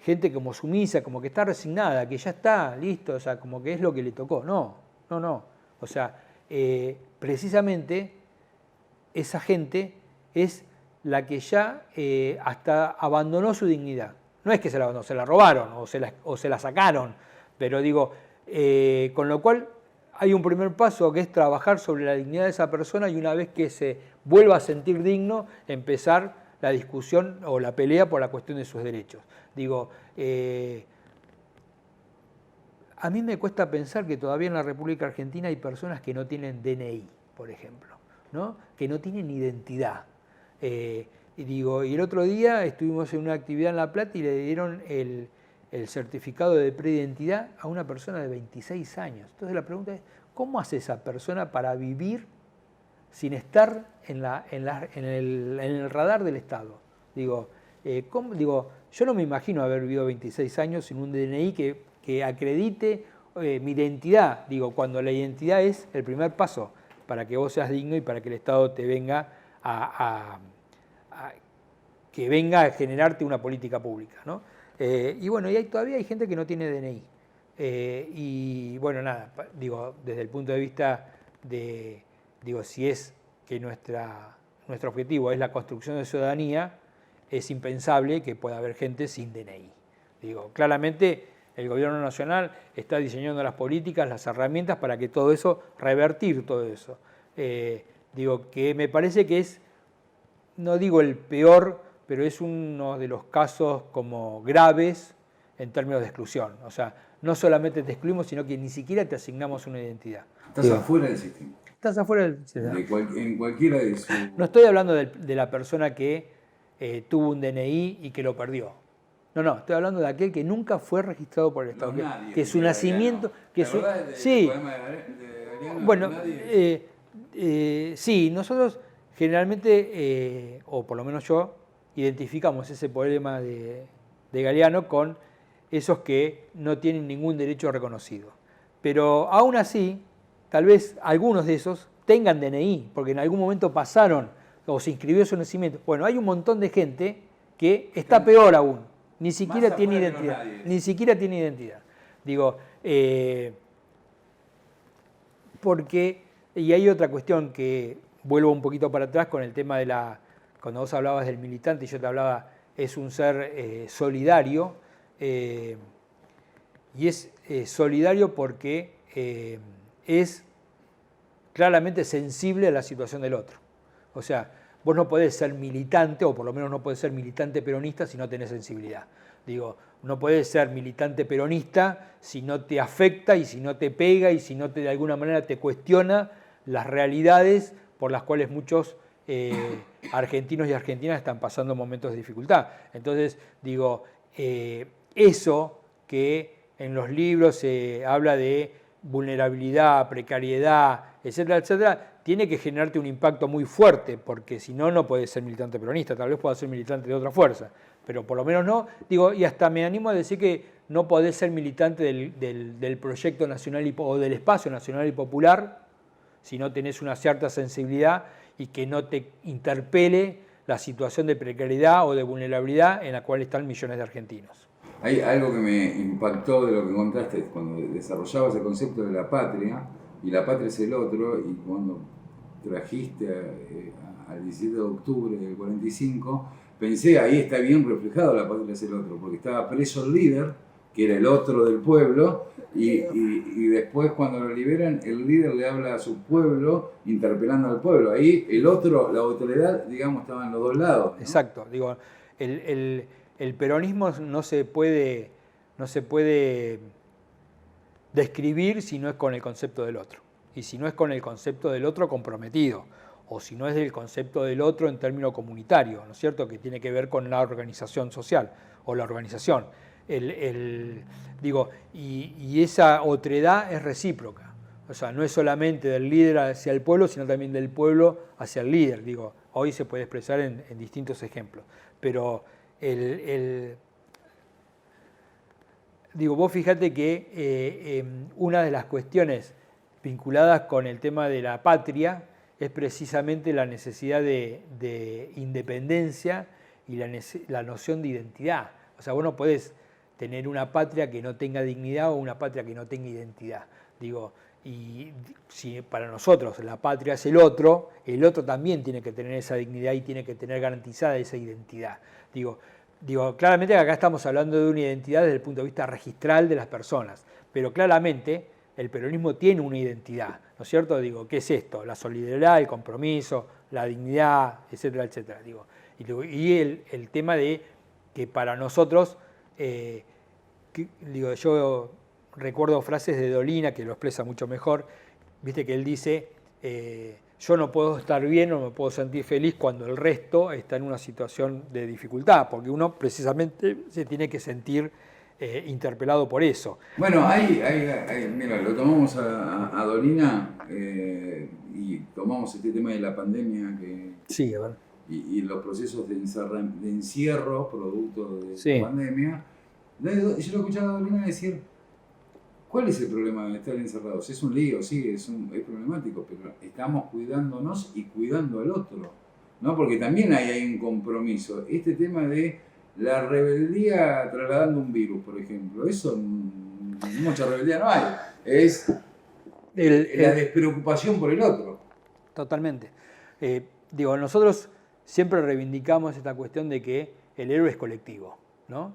Speaker 2: gente como sumisa, como que está resignada, que ya está, listo, o sea, como que es lo que le tocó. No. O sea, precisamente esa gente es la que ya hasta abandonó su dignidad. No es que se la abandonó, se la robaron o se la sacaron, pero digo, con lo cual hay un primer paso que es trabajar sobre la dignidad de esa persona, y una vez que se vuelva a sentir digno, empezar la discusión o la pelea por la cuestión de sus derechos. Digo, a mí me cuesta pensar que todavía en la República Argentina hay personas que no tienen DNI, por ejemplo, ¿no? Que no tienen identidad. Y el otro día estuvimos en una actividad en La Plata y le dieron el certificado de preidentidad a una persona de 26 años. Entonces la pregunta es, ¿cómo hace esa persona para vivir sin estar en el radar del Estado? Digo, yo no me imagino haber vivido 26 años sin un DNI que acredite mi identidad. Digo, cuando la identidad es el primer paso para que vos seas digno y para que el Estado te venga que venga a generarte una política pública, ¿no? Y bueno, todavía hay gente que no tiene DNI. Y bueno, nada, digo, desde el punto de vista de, si es que nuestro objetivo es la construcción de ciudadanía, es impensable que pueda haber gente sin DNI. Digo, claramente el gobierno nacional está diseñando las políticas, las herramientas para que todo eso, revertir todo eso. Que me parece que es, no digo el peor, pero es uno de los casos como graves en términos de exclusión. O sea, no solamente te excluimos, sino que ni siquiera te asignamos una identidad.
Speaker 1: Estás afuera del sistema.
Speaker 2: Estás afuera del sistema.
Speaker 1: En cualquiera de sus...
Speaker 2: No estoy hablando de la persona que tuvo un DNI y que lo perdió. No, estoy hablando de aquel que nunca fue registrado por el Estado. Que su nacimiento... Sí. Bueno, sí, nosotros generalmente, o por lo menos yo, identificamos ese problema de Galeano con esos que no tienen ningún derecho reconocido. Pero aún así, tal vez algunos de esos tengan DNI, porque en algún momento pasaron o se inscribió su nacimiento. Bueno, hay un montón de gente que está peor aún, ni siquiera tiene identidad. Ni siquiera tiene identidad. Digo, porque, y hay otra cuestión que vuelvo un poquito para atrás con el tema de cuando vos hablabas del militante y yo te hablaba es un ser solidario, y es solidario porque es claramente sensible a la situación del otro. O sea, vos no podés ser militante, o por lo menos no podés ser militante peronista si no tenés sensibilidad. Digo, no podés ser militante peronista si no te afecta y si no te pega y si no te, de alguna manera te cuestiona las realidades por las cuales muchos argentinos y argentinas están pasando momentos de dificultad. Entonces, digo, eso que en los libros se habla de vulnerabilidad, precariedad, etcétera, etcétera, tiene que generarte un impacto muy fuerte, porque si no, no puedes ser militante peronista, tal vez puedas ser militante de otra fuerza, pero por lo menos no, digo, y hasta me animo a decir que no podés ser militante del proyecto nacional o del espacio nacional y popular si no tenés una cierta sensibilidad y que no te interpele la situación de precariedad o de vulnerabilidad en la cual están millones de argentinos.
Speaker 1: Hay algo que me impactó de lo que contaste cuando desarrollabas el concepto de la patria, y la patria es el otro, y cuando trajiste al 17 de octubre del 45, pensé, ahí está bien reflejado la patria es el otro, porque estaba preso el líder, que era el otro del pueblo, y después cuando lo liberan, el líder le habla a su pueblo, interpelando al pueblo. Ahí el otro, la autoridad, digamos, estaba en los dos lados, ¿no?
Speaker 2: Exacto, digo, el peronismo no se puede describir si no es con el concepto del otro, y si no es con el concepto del otro comprometido, o si no es del concepto del otro en términos comunitarios, ¿no es cierto?, que tiene que ver con la organización social o la organización. Y esa otredad es recíproca, o sea, no es solamente del líder hacia el pueblo, sino también del pueblo hacia el líder. Digo, hoy se puede expresar en distintos ejemplos, pero digo, vos fíjate que una de las cuestiones vinculadas con el tema de la patria es precisamente la necesidad de independencia y la noción de identidad. O sea, vos no podés tener una patria que no tenga dignidad o una patria que no tenga identidad. Digo, y si para nosotros la patria es el otro también tiene que tener esa dignidad y tiene que tener garantizada esa identidad. Digo, claramente acá estamos hablando de una identidad desde el punto de vista registral de las personas, pero claramente el peronismo tiene una identidad, ¿no es cierto? Digo, ¿qué es esto? La solidaridad, el compromiso, la dignidad, etcétera, etcétera. Digo, y el tema de que para nosotros, yo recuerdo frases de Dolina que lo expresa mucho mejor, viste que él dice, yo no puedo estar bien o me puedo sentir feliz cuando el resto está en una situación de dificultad, porque uno precisamente se tiene que sentir interpelado por eso.
Speaker 1: Bueno, mira, lo tomamos a Dolina y tomamos este tema de la pandemia
Speaker 2: sí, a ver.
Speaker 1: Y los procesos de encierro producto de
Speaker 2: sí.
Speaker 1: la pandemia. Yo lo escuchaba a Dolina decir, ¿cuál es el problema de estar encerrados? Es un lío, sí, es problemático, pero estamos cuidándonos y cuidando al otro, ¿no? Porque también hay un compromiso. Este tema de la rebeldía trasladando un virus, por ejemplo, eso mucha rebeldía no hay. Es la despreocupación por el otro.
Speaker 2: Totalmente. Nosotros siempre reivindicamos esta cuestión de que el héroe es colectivo, ¿no?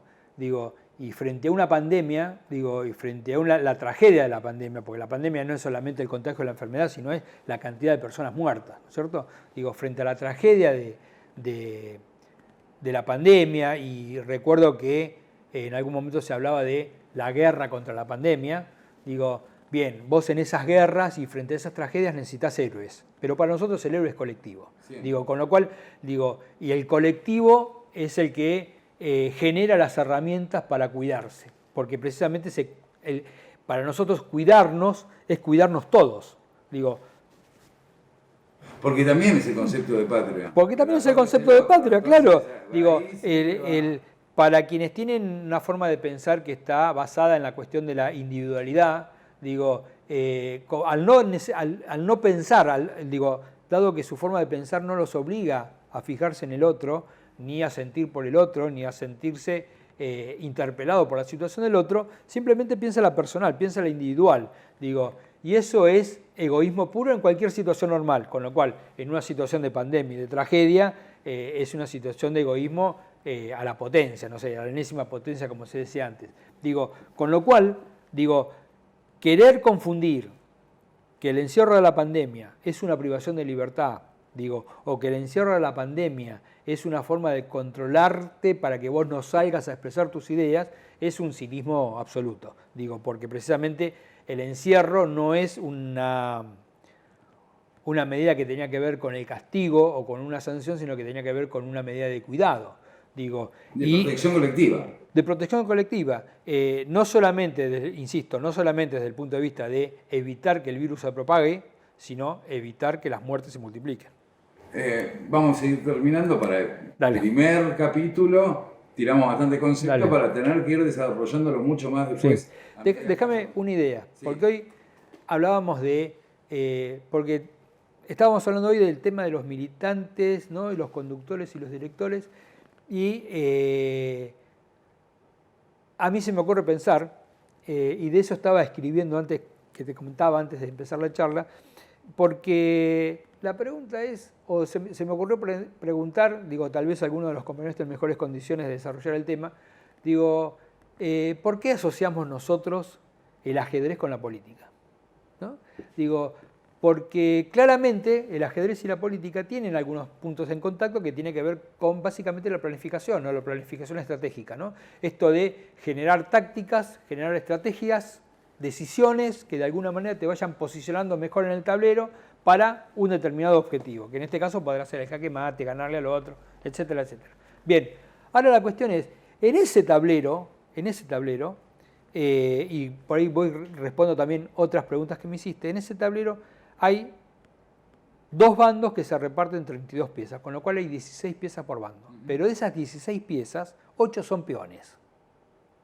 Speaker 2: Y frente a una pandemia, y frente a la tragedia de la pandemia, porque la pandemia no es solamente el contagio de la enfermedad, sino es la cantidad de personas muertas, ¿no es cierto? Frente a la tragedia de la pandemia, y recuerdo que en algún momento se hablaba de la guerra contra la pandemia, bien, vos en esas guerras y frente a esas tragedias necesitas héroes, pero para nosotros el héroe es colectivo. Sí. Con lo cual, y el colectivo es el que genera las herramientas para cuidarse, porque precisamente para nosotros cuidarnos es cuidarnos todos.
Speaker 1: Porque también es el concepto de patria.
Speaker 2: Porque también es el concepto de patria, claro. Para quienes tienen una forma de pensar que está basada en la cuestión de la individualidad, al no pensar, dado que su forma de pensar no los obliga a fijarse en el otro, ni a sentir por el otro, ni a sentirse interpelado por la situación del otro, simplemente piensa la personal, piensa la individual. Y eso es egoísmo puro en cualquier situación normal, con lo cual en una situación de pandemia y de tragedia es una situación de egoísmo a la potencia, no sé, a la enésima potencia como se decía antes. Digo, con lo cual, digo, querer confundir que el encierro de la pandemia es una privación de libertad, digo, o que el encierro de la pandemia es una forma de controlarte para que vos no salgas a expresar tus ideas, es un cinismo absoluto, digo, porque precisamente el encierro no es una medida que tenía que ver con el castigo o con una sanción, sino que tenía que ver con una medida de cuidado, digo.
Speaker 1: De protección colectiva.
Speaker 2: De protección colectiva, no solamente, insisto, no solamente desde el punto de vista de evitar que el virus se propague, sino evitar que las muertes se multipliquen.
Speaker 1: Vamos a ir terminando para el primer capítulo. Tiramos bastante concepto para tener que ir desarrollándolo mucho más después.
Speaker 2: Sí. Déjame una idea, porque hoy hablábamos porque estábamos hablando hoy del tema de los militantes, ¿no? Y los conductores y los directores, y a mí se me ocurre pensar, y de eso estaba escribiendo antes, que te comentaba antes de empezar la charla, porque la pregunta es, o se me ocurrió preguntar, digo, tal vez alguno de los compañeros esté en mejores condiciones de desarrollar el tema, digo, ¿por qué asociamos nosotros el ajedrez con la política? ¿No? Digo, porque claramente el ajedrez y la política tienen algunos puntos en contacto que tienen que ver con básicamente la planificación, ¿no? La planificación estratégica, ¿no? Esto de generar tácticas, generar estrategias, decisiones que de alguna manera te vayan posicionando mejor en el tablero para un determinado objetivo, que en este caso podrá ser el jaque mate, ganarle al otro, etcétera, etcétera. Bien, ahora la cuestión es, en ese tablero, y por ahí respondo también otras preguntas que me hiciste, en ese tablero hay dos bandos que se reparten 32 piezas, con lo cual hay 16 piezas por bando. Pero de esas 16 piezas, 8 son peones,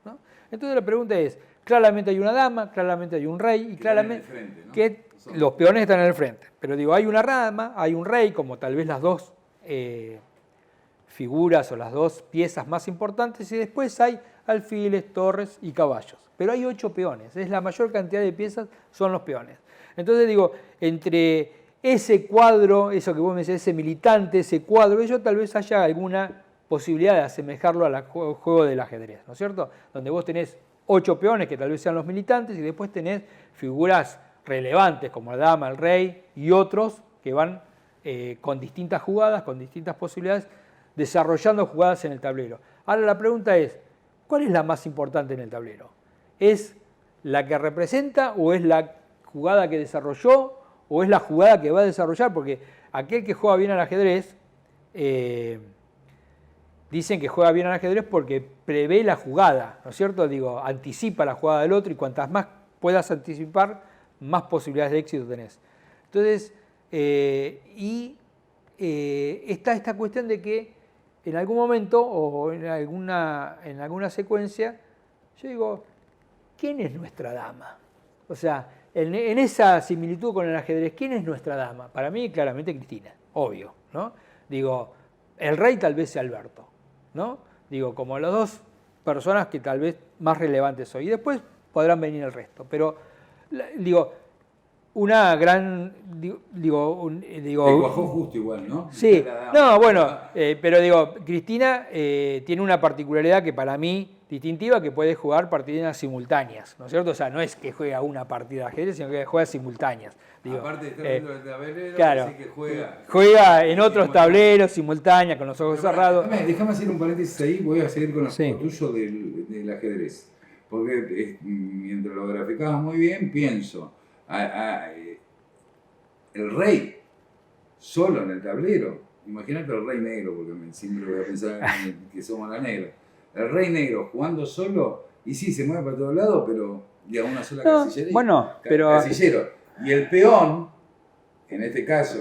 Speaker 2: ¿no? Entonces la pregunta es, claramente hay una dama, claramente hay un rey, y claramente
Speaker 1: frente, ¿no?
Speaker 2: que los peones están en el frente. Pero digo, hay una dama, hay un rey, como tal vez las dos figuras o las dos piezas más importantes, y después hay alfiles, torres y caballos. Pero hay 8 peones, es la mayor cantidad de piezas son los peones. Entonces digo, entre ese cuadro, eso que vos me decís, ese militante, ese cuadro, yo tal vez haya alguna posibilidad de asemejarlo al juego del ajedrez, ¿no es cierto? Donde vos tenés 8 peones que tal vez sean los militantes y después tenés figuras relevantes como la dama, el rey y otros que van con distintas jugadas, con distintas posibilidades, desarrollando jugadas en el tablero. Ahora la pregunta es, ¿cuál es la más importante en el tablero? ¿Es la que representa o es la jugada que desarrolló o es la jugada que va a desarrollar? Porque aquel que juega bien al ajedrez, dicen que juega bien al ajedrez porque prevé la jugada, ¿no es cierto? Digo, anticipa la jugada del otro y cuantas más puedas anticipar, más posibilidades de éxito tenés. Entonces, está esta cuestión de que en algún momento o en alguna secuencia, yo digo, ¿quién es nuestra dama? O sea, en esa similitud con el ajedrez, ¿quién es nuestra dama? Para mí, claramente Cristina, obvio, ¿no? Digo, el rey tal vez sea Alberto, ¿no? Digo, como las dos personas que tal vez más relevantes soy. Y después podrán venir el resto. Pero, digo, una gran...
Speaker 1: cuajó justo igual, ¿no?
Speaker 2: Sí, no, bueno, pero digo, Cristina tiene una particularidad que para mí distintiva, que puede jugar partidas simultáneas, ¿no es cierto? O sea, no es que juega una partida de ajedrez, sino que juega simultáneas. Digo,
Speaker 1: aparte de estar dentro del tablero,
Speaker 2: claro,
Speaker 1: así que
Speaker 2: juega en otros tableros, simultáneas, con los ojos cerrados.
Speaker 1: Déjame hacer un paréntesis ahí, voy a seguir con el juego tuyo del ajedrez. Porque mientras lo graficabas muy bien, pienso, el rey solo en el tablero, imagínate el rey negro, porque siempre voy a pensar en que somos la negra. El rey negro jugando solo, y sí, se mueve para todos lados, pero de una sola casillería.
Speaker 2: Bueno, pero...
Speaker 1: Casillero. Y el peón, en este caso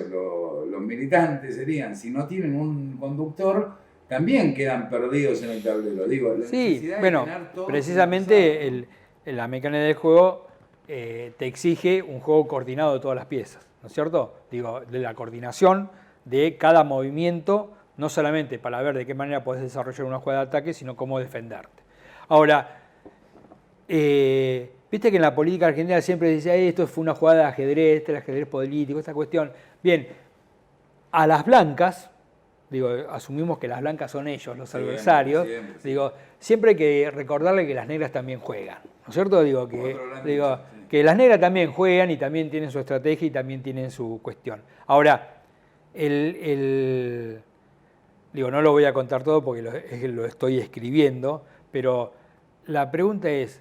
Speaker 1: los militantes serían, si no tienen un conductor, también quedan perdidos en el tablero. Digo, la
Speaker 2: sí, bueno, precisamente la mecánica del juego te exige un juego coordinado de todas las piezas, ¿no es cierto? Digo, de la coordinación de cada movimiento, no solamente para ver de qué manera podés desarrollar una jugada de ataque, sino cómo defenderte. Ahora, viste que en la política argentina siempre decía, esto fue una jugada de ajedrez, el ajedrez político, esta cuestión. Bien, a las blancas, digo, asumimos que las blancas son ellos, los adversarios,
Speaker 1: siempre.
Speaker 2: Digo, siempre hay que recordarle que las negras también juegan, ¿no es cierto? Digo, que las negras también juegan y también tienen su estrategia y también tienen su cuestión. Ahora, digo, no lo voy a contar todo porque lo estoy escribiendo, pero la pregunta es,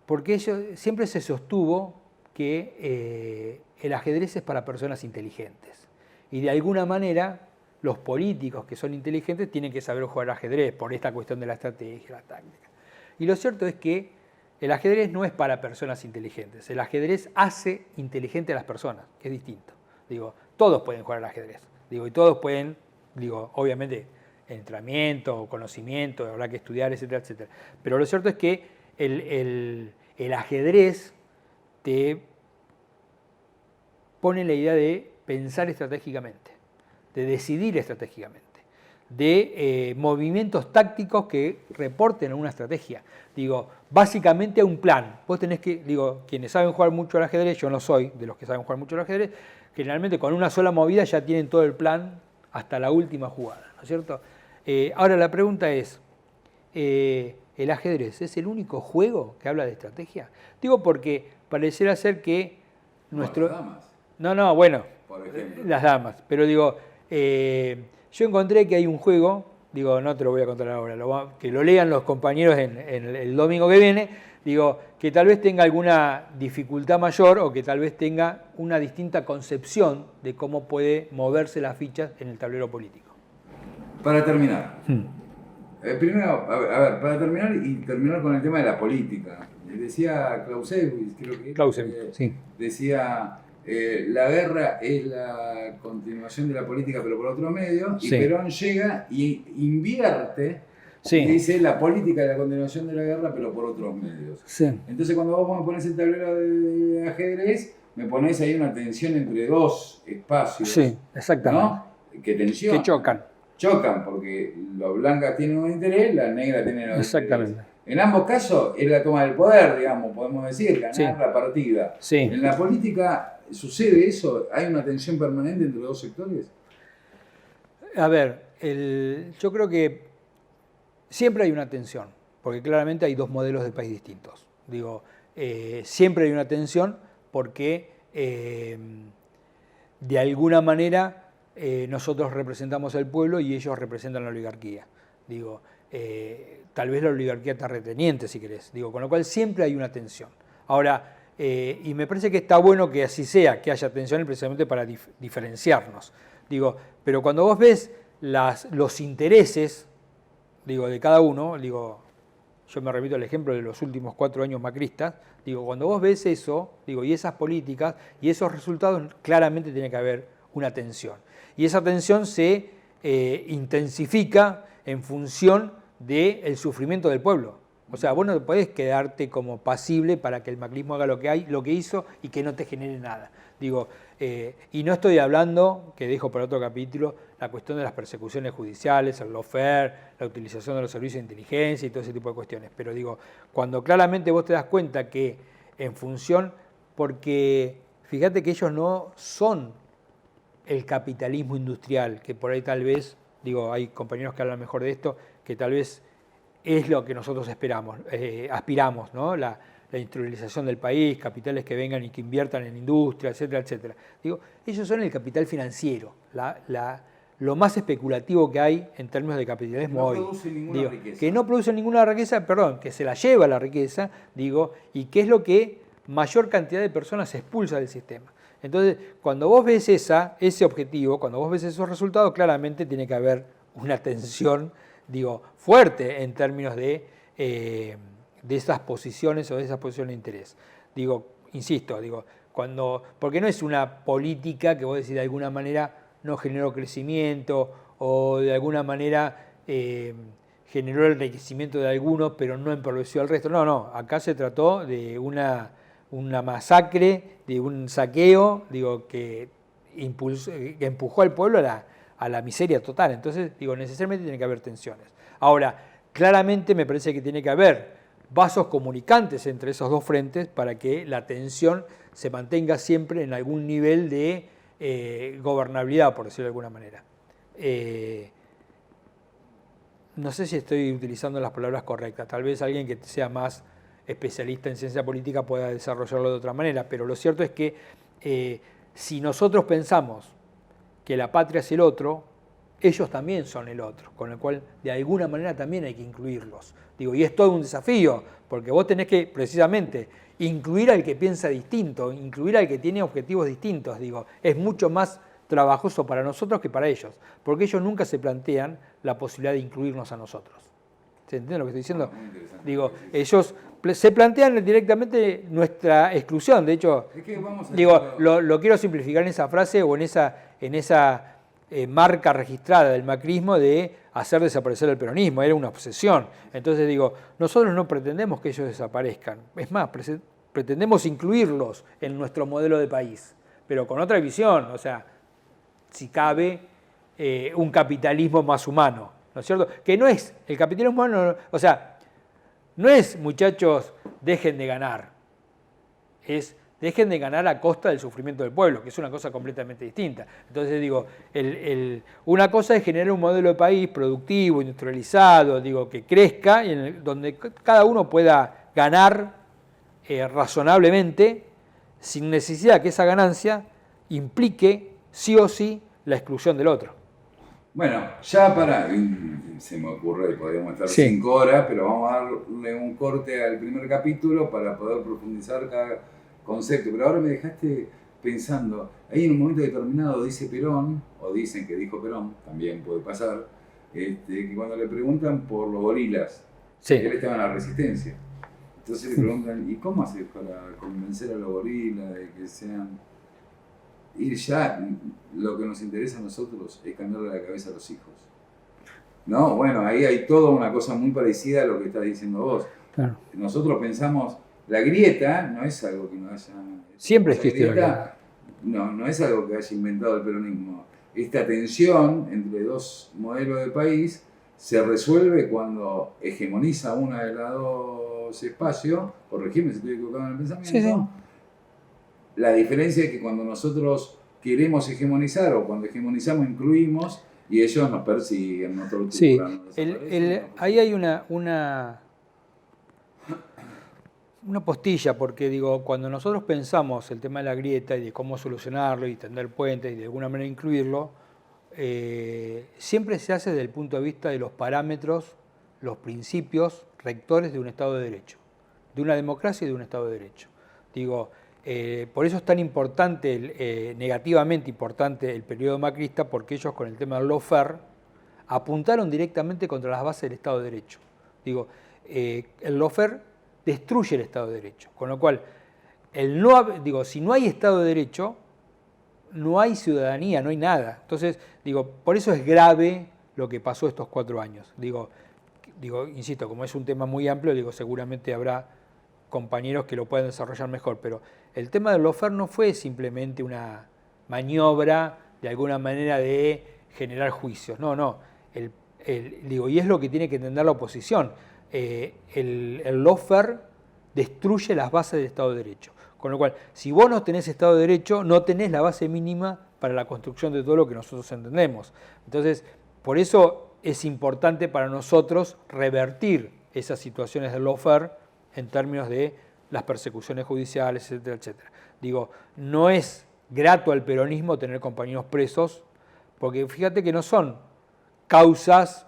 Speaker 2: porque siempre se sostuvo que el ajedrez es para personas inteligentes. Y de alguna manera los políticos que son inteligentes tienen que saber jugar ajedrez por esta cuestión de la estrategia, la táctica. Y lo cierto es que el ajedrez no es para personas inteligentes. El ajedrez hace inteligente a las personas, que es distinto. Digo, todos pueden jugar al ajedrez. Digo, y todos pueden, digo, obviamente, entrenamiento, conocimiento, habrá que estudiar, etcétera, etcétera. Pero lo cierto es que el ajedrez te pone la idea de pensar estratégicamente, de decidir estratégicamente, de movimientos tácticos que reporten a una estrategia. Digo, básicamente a un plan. Vos tenés que, digo, quienes saben jugar mucho al ajedrez, yo no soy de los que saben jugar mucho al ajedrez, generalmente con una sola movida ya tienen todo el plan hasta la última jugada, ¿no es cierto? Ahora la pregunta es, ¿el ajedrez es el único juego que habla de estrategia? Digo porque pareciera ser que nuestro...
Speaker 1: Las damas.
Speaker 2: No, bueno,
Speaker 1: por ejemplo.
Speaker 2: Las damas, pero digo, yo encontré que hay un juego, digo, no te lo voy a contar ahora, que lo lean los compañeros en el domingo que viene, digo, que tal vez tenga alguna dificultad mayor o que tal vez tenga una distinta concepción de cómo puede moverse las fichas en el tablero político.
Speaker 1: Para terminar, primero, a ver, para terminar y terminar con el tema de la política, decía Clausewitz, creo que
Speaker 2: sí.
Speaker 1: decía, la guerra es la continuación de la política pero por otro medio, y
Speaker 2: Sí.
Speaker 1: Perón llega y invierte,
Speaker 2: Sí.
Speaker 1: y dice la política es la continuación de la guerra pero por otros medios.
Speaker 2: Sí.
Speaker 1: Entonces cuando vos me pones el tablero de ajedrez, me pones ahí una tensión entre dos espacios,
Speaker 2: Sí, exactamente.
Speaker 1: ¿no? Que tensión.
Speaker 2: Que chocan.
Speaker 1: Chocan porque las blancas tienen un interés, las negras tienen otro
Speaker 2: Exactamente.
Speaker 1: interés. En ambos casos es la toma del poder, digamos, podemos decir, ganar
Speaker 2: Sí.
Speaker 1: la partida.
Speaker 2: Sí.
Speaker 1: En la política sucede eso, hay una tensión permanente entre los dos sectores.
Speaker 2: A ver, yo creo que siempre hay una tensión, porque claramente hay dos modelos de país distintos. Digo, siempre hay una tensión porque de alguna manera nosotros representamos al pueblo y ellos representan la oligarquía. Digo, tal vez la oligarquía está reteniente, si querés. Digo, con lo cual siempre hay una tensión. Ahora, y me parece que está bueno que así sea, que haya tensión precisamente para diferenciarnos. Digo, pero cuando vos ves los intereses, digo, de cada uno, digo, yo me repito al ejemplo de los últimos 4 años macristas, digo, cuando vos ves eso, digo, y esas políticas y esos resultados, claramente tiene que haber una tensión. Y esa tensión se intensifica en función del sufrimiento del pueblo. O sea, vos no podés quedarte como pasible para que el macrismo haga lo que hizo y que no te genere nada. Digo, y no estoy hablando, que dejo para otro capítulo, la cuestión de las persecuciones judiciales, el lawfare, la utilización de los servicios de inteligencia y todo ese tipo de cuestiones. Pero digo, cuando claramente vos te das cuenta que en función, porque fíjate que ellos no son el capitalismo industrial, que por ahí tal vez, digo, hay compañeros que hablan mejor de esto, que tal vez es lo que nosotros esperamos, aspiramos, ¿no? La industrialización del país, capitales que vengan y que inviertan en industria, etcétera, etcétera. Digo, ellos son el capital financiero, lo más especulativo que hay en términos de capitalismo hoy.
Speaker 1: No produce ninguna riqueza.
Speaker 2: Que no produce ninguna riqueza, perdón, que se la lleva la riqueza, digo, y que es lo que mayor cantidad de personas expulsa del sistema. Entonces, cuando vos ves ese objetivo, cuando vos ves esos resultados, claramente tiene que haber una tensión, digo, fuerte en términos de esas posiciones o de esas posiciones de interés. Digo, insisto, digo, porque no es una política que vos decís de alguna manera no generó crecimiento o de alguna manera generó el enriquecimiento de algunos pero no empobreció al resto. No, acá se trató de una masacre, de un saqueo, digo, que empujó al pueblo a la miseria total. Entonces, digo, necesariamente tiene que haber tensiones. Ahora, claramente me parece que tiene que haber vasos comunicantes entre esos dos frentes para que la tensión se mantenga siempre en algún nivel de gobernabilidad, por decirlo de alguna manera. No sé si estoy utilizando las palabras correctas, tal vez alguien que sea más especialista en ciencia política pueda desarrollarlo de otra manera, pero lo cierto es que si nosotros pensamos que la patria es el otro, ellos también son el otro, con lo cual de alguna manera también hay que incluirlos. Digo, y es todo un desafío, porque vos tenés que precisamente incluir al que piensa distinto, incluir al que tiene objetivos distintos. Digo, es mucho más trabajoso para nosotros que para ellos, porque ellos nunca se plantean la posibilidad de incluirnos a nosotros. ¿Se entiende lo que estoy diciendo? Digo, ellos se plantean directamente nuestra exclusión. De hecho,
Speaker 1: es que
Speaker 2: digo, lo quiero simplificar en esa frase o en esa marca registrada del macrismo de hacer desaparecer el peronismo. Era una obsesión. Entonces digo, nosotros no pretendemos que ellos desaparezcan. Es más, pretendemos incluirlos en nuestro modelo de país, pero con otra visión. O sea, si cabe, un capitalismo más humano, ¿no es cierto? Que no es, el capitalismo humano, o sea, no es, muchachos, dejen de ganar, es dejen de ganar a costa del sufrimiento del pueblo, que es una cosa completamente distinta. Entonces digo, una cosa es generar un modelo de país productivo, industrializado, digo, que crezca, donde cada uno pueda ganar razonablemente, sin necesidad que esa ganancia implique sí o sí la exclusión del otro.
Speaker 1: Bueno, ya se me ocurre, podríamos estar 5 horas, pero vamos a darle un corte al primer capítulo para poder profundizar cada concepto. Pero ahora me dejaste pensando, ahí en un momento determinado dice Perón, o dicen que dijo Perón, también puede pasar, que cuando le preguntan por los gorilas, él estaba en la resistencia. Entonces le preguntan, ¿y cómo haces para convencer a los gorilas de que sean... Ir ya, lo que nos interesa a nosotros es cambiarle la cabeza a los hijos. No, bueno, ahí hay toda una cosa muy parecida a lo que estás diciendo vos. Claro. Nosotros pensamos, la grieta no es algo que no haya...
Speaker 2: Siempre existe la
Speaker 1: grieta. No es algo que haya inventado el peronismo. Esta tensión entre dos modelos de país se resuelve cuando hegemoniza una de las dos espacios, corregime si estoy equivocado en el pensamiento.
Speaker 2: Sí, sí.
Speaker 1: La diferencia es que cuando nosotros queremos hegemonizar o cuando hegemonizamos incluimos y ellos nos persiguen, nos torturan.
Speaker 2: Sí,
Speaker 1: nos
Speaker 2: ahí hay una postilla, porque digo, cuando nosotros pensamos el tema de la grieta y de cómo solucionarlo y tender puentes y de alguna manera incluirlo, siempre se hace desde el punto de vista de los parámetros, los principios rectores de un Estado de Derecho, de una democracia y de un Estado de Derecho. Digo, por eso es tan importante, negativamente importante el periodo macrista, porque ellos con el tema del lawfare apuntaron directamente contra las bases del Estado de Derecho. Digo, el lawfare destruye el Estado de Derecho, con lo cual, si no hay Estado de Derecho, no hay ciudadanía, no hay nada. Entonces, por eso es grave lo que pasó estos 4 años. Insisto, como es un tema muy amplio, seguramente habrá compañeros que lo puedan desarrollar mejor, pero el tema del lawfare no fue simplemente una maniobra de alguna manera de generar juicios, no, y es lo que tiene que entender la oposición. El lawfare destruye las bases del Estado de Derecho, con lo cual, si vos no tenés Estado de Derecho, no tenés la base mínima para la construcción de todo lo que nosotros entendemos. Entonces, por eso es importante para nosotros revertir esas situaciones del lawfare en términos de las persecuciones judiciales, etcétera, etcétera. No es grato al peronismo tener compañeros presos, porque fíjate que no son causas,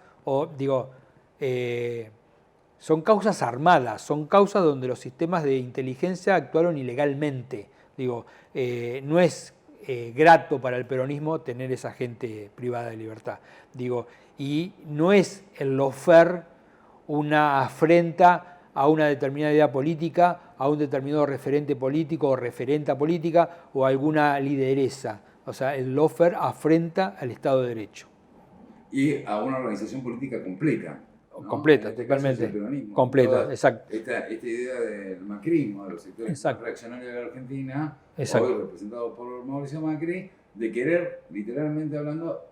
Speaker 2: son causas armadas, son causas donde los sistemas de inteligencia actuaron ilegalmente. No es grato para el peronismo tener esa gente privada de libertad. Y no es el lawfare una afrenta a una determinada idea política, a un determinado referente político o referenta política o a alguna lideresa. O sea, el lawfare afrenta al Estado de Derecho.
Speaker 1: Y a una organización política completa. ¿no?
Speaker 2: Completa,
Speaker 1: este
Speaker 2: totalmente.
Speaker 1: Peronismo,
Speaker 2: completa, exacto.
Speaker 1: Esta idea del macrismo, de los sectores reaccionarios de la Argentina, hoy representados por Mauricio Macri, de querer, literalmente hablando,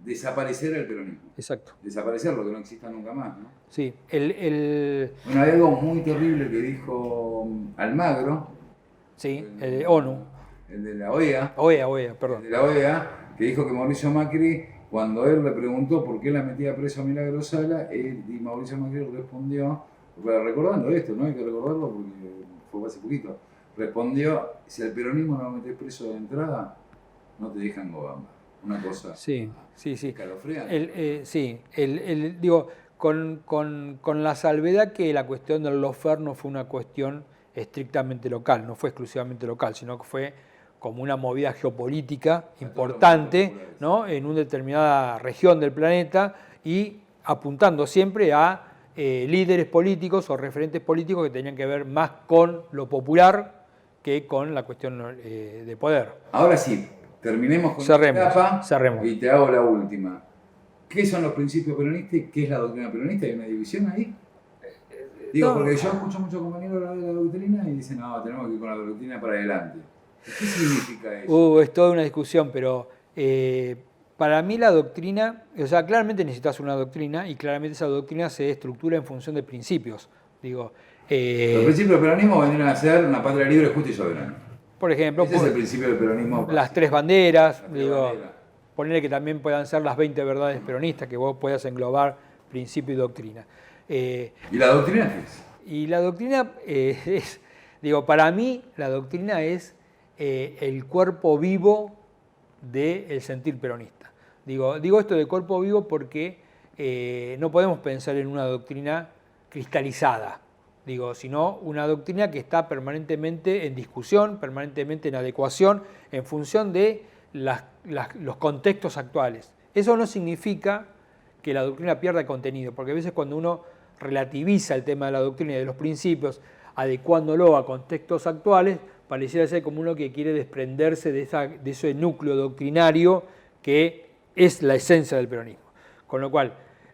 Speaker 1: desaparecer el peronismo.
Speaker 2: Exacto.
Speaker 1: Desaparecerlo, que no exista nunca más, ¿no?
Speaker 2: Sí.
Speaker 1: Bueno, hay algo muy terrible que dijo Almagro.
Speaker 2: Sí, el ONU.
Speaker 1: el de la OEA,
Speaker 2: OEA, perdón.
Speaker 1: el de la OEA, que dijo que Mauricio Macri, cuando él le preguntó por qué la metía preso a Milagro Sala, y Mauricio Macri respondió, recordando esto, ¿no? Hay que recordarlo porque fue hace poquito, respondió, si al peronismo no lo metés preso de entrada, no te dejan gobernar. Una cosa
Speaker 2: Sí.
Speaker 1: escalofriante.
Speaker 2: Digo, con la salvedad que la cuestión del lawfare no fue una cuestión estrictamente local, no fue exclusivamente local, sino que fue como una movida geopolítica importante, ¿no? En una determinada región del planeta y apuntando siempre a líderes políticos o referentes políticos que tenían que ver más con lo popular que con la cuestión de poder.
Speaker 1: Ahora sí, terminemos con esta etapa y te hago la última. ¿Qué son los principios peronistas y qué es la doctrina peronista? ¿Hay una división ahí? Digo, porque yo escucho muchos compañeros hablar de la doctrina y dicen, no, tenemos que ir con la doctrina para adelante. ¿Qué significa eso?
Speaker 2: Es toda una discusión, pero para mí la doctrina, o sea, claramente necesitas una doctrina y claramente esa doctrina se estructura en función de principios. Digo,
Speaker 1: los principios del peronismo vendrían a ser una patria libre, justa y soberana.
Speaker 2: Por ejemplo,
Speaker 1: ese es el principio del peronismo.
Speaker 2: Las tres banderas, ponerle que también puedan ser las 20 verdades peronistas, que vos puedas englobar principio y doctrina.
Speaker 1: ¿Y la doctrina qué es?
Speaker 2: Y la doctrina es, digo, para mí la doctrina es el cuerpo vivo del sentir peronista. Digo esto de cuerpo vivo porque no podemos pensar en una doctrina cristalizada, sino una doctrina que está permanentemente en discusión, permanentemente en adecuación, en función de los contextos actuales. Eso no significa que la doctrina pierda contenido, porque a veces cuando uno relativiza el tema de la doctrina y de los principios, adecuándolo a contextos actuales, pareciera ser como uno que quiere desprenderse de ese núcleo doctrinario que es la esencia del peronismo. Con lo cual,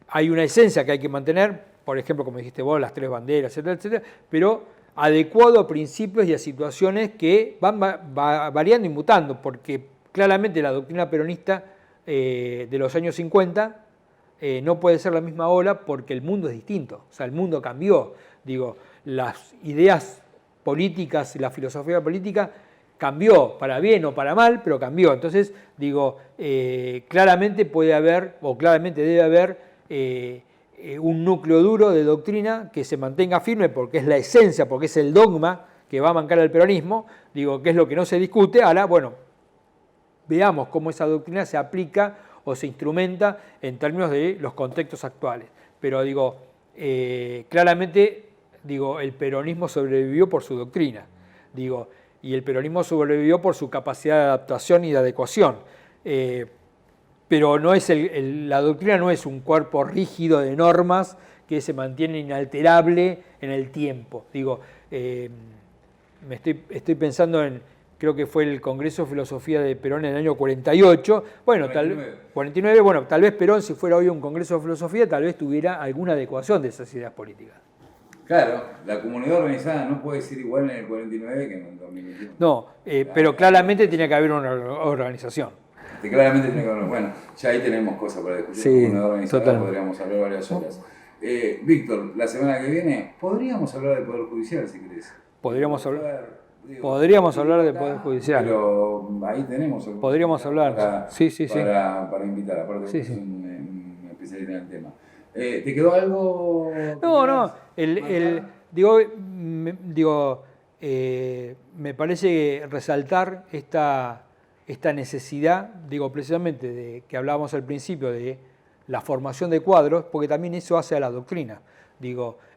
Speaker 2: hay una esencia que hay que mantener, por ejemplo, como dijiste vos, las tres banderas, etcétera, etcétera, pero adecuado a principios y a situaciones que van variando y mutando, porque claramente la doctrina peronista de los años 50 no puede ser la misma ola porque el mundo es distinto, o sea, el mundo cambió. Las ideas políticas y la filosofía política cambió, para bien o para mal, pero cambió. Entonces, claramente puede haber, o claramente debe haber, un núcleo duro de doctrina que se mantenga firme porque es la esencia, porque es el dogma que va a mancar al peronismo, que es lo que no se discute. Ahora, bueno, veamos cómo esa doctrina se aplica o se instrumenta en términos de los contextos actuales. Pero claramente, el peronismo sobrevivió por su doctrina, y el peronismo sobrevivió por su capacidad de adaptación y de adecuación. Pero no es la doctrina no es un cuerpo rígido de normas que se mantiene inalterable en el tiempo. Estoy pensando en, creo que fue el Congreso de Filosofía de Perón en el año 48. Bueno, 49, bueno, tal vez Perón, si fuera hoy un Congreso de Filosofía, tal vez tuviera alguna adecuación de esas ideas políticas.
Speaker 1: Claro, la comunidad organizada no puede ser igual en el 49 que en el 2021.
Speaker 2: No, pero claramente tiene que haber una organización.
Speaker 1: Claramente tiene que haber, bueno, ya ahí tenemos cosas para discutir.
Speaker 2: Sí,
Speaker 1: la comunidad organizada,
Speaker 2: totalmente.
Speaker 1: podríamos hablar varias horas. Víctor, la semana que viene podríamos hablar del Poder Judicial, si querés.
Speaker 2: Podríamos hablar del Poder Judicial.
Speaker 1: Pero ahí tenemos.
Speaker 2: Podríamos hablar,
Speaker 1: para invitar, aparte es un especialista en el tema. ¿Te quedó algo?
Speaker 2: No. Me parece resaltar esta necesidad, precisamente de que hablábamos al principio de la formación de cuadros, porque también eso hace a la doctrina.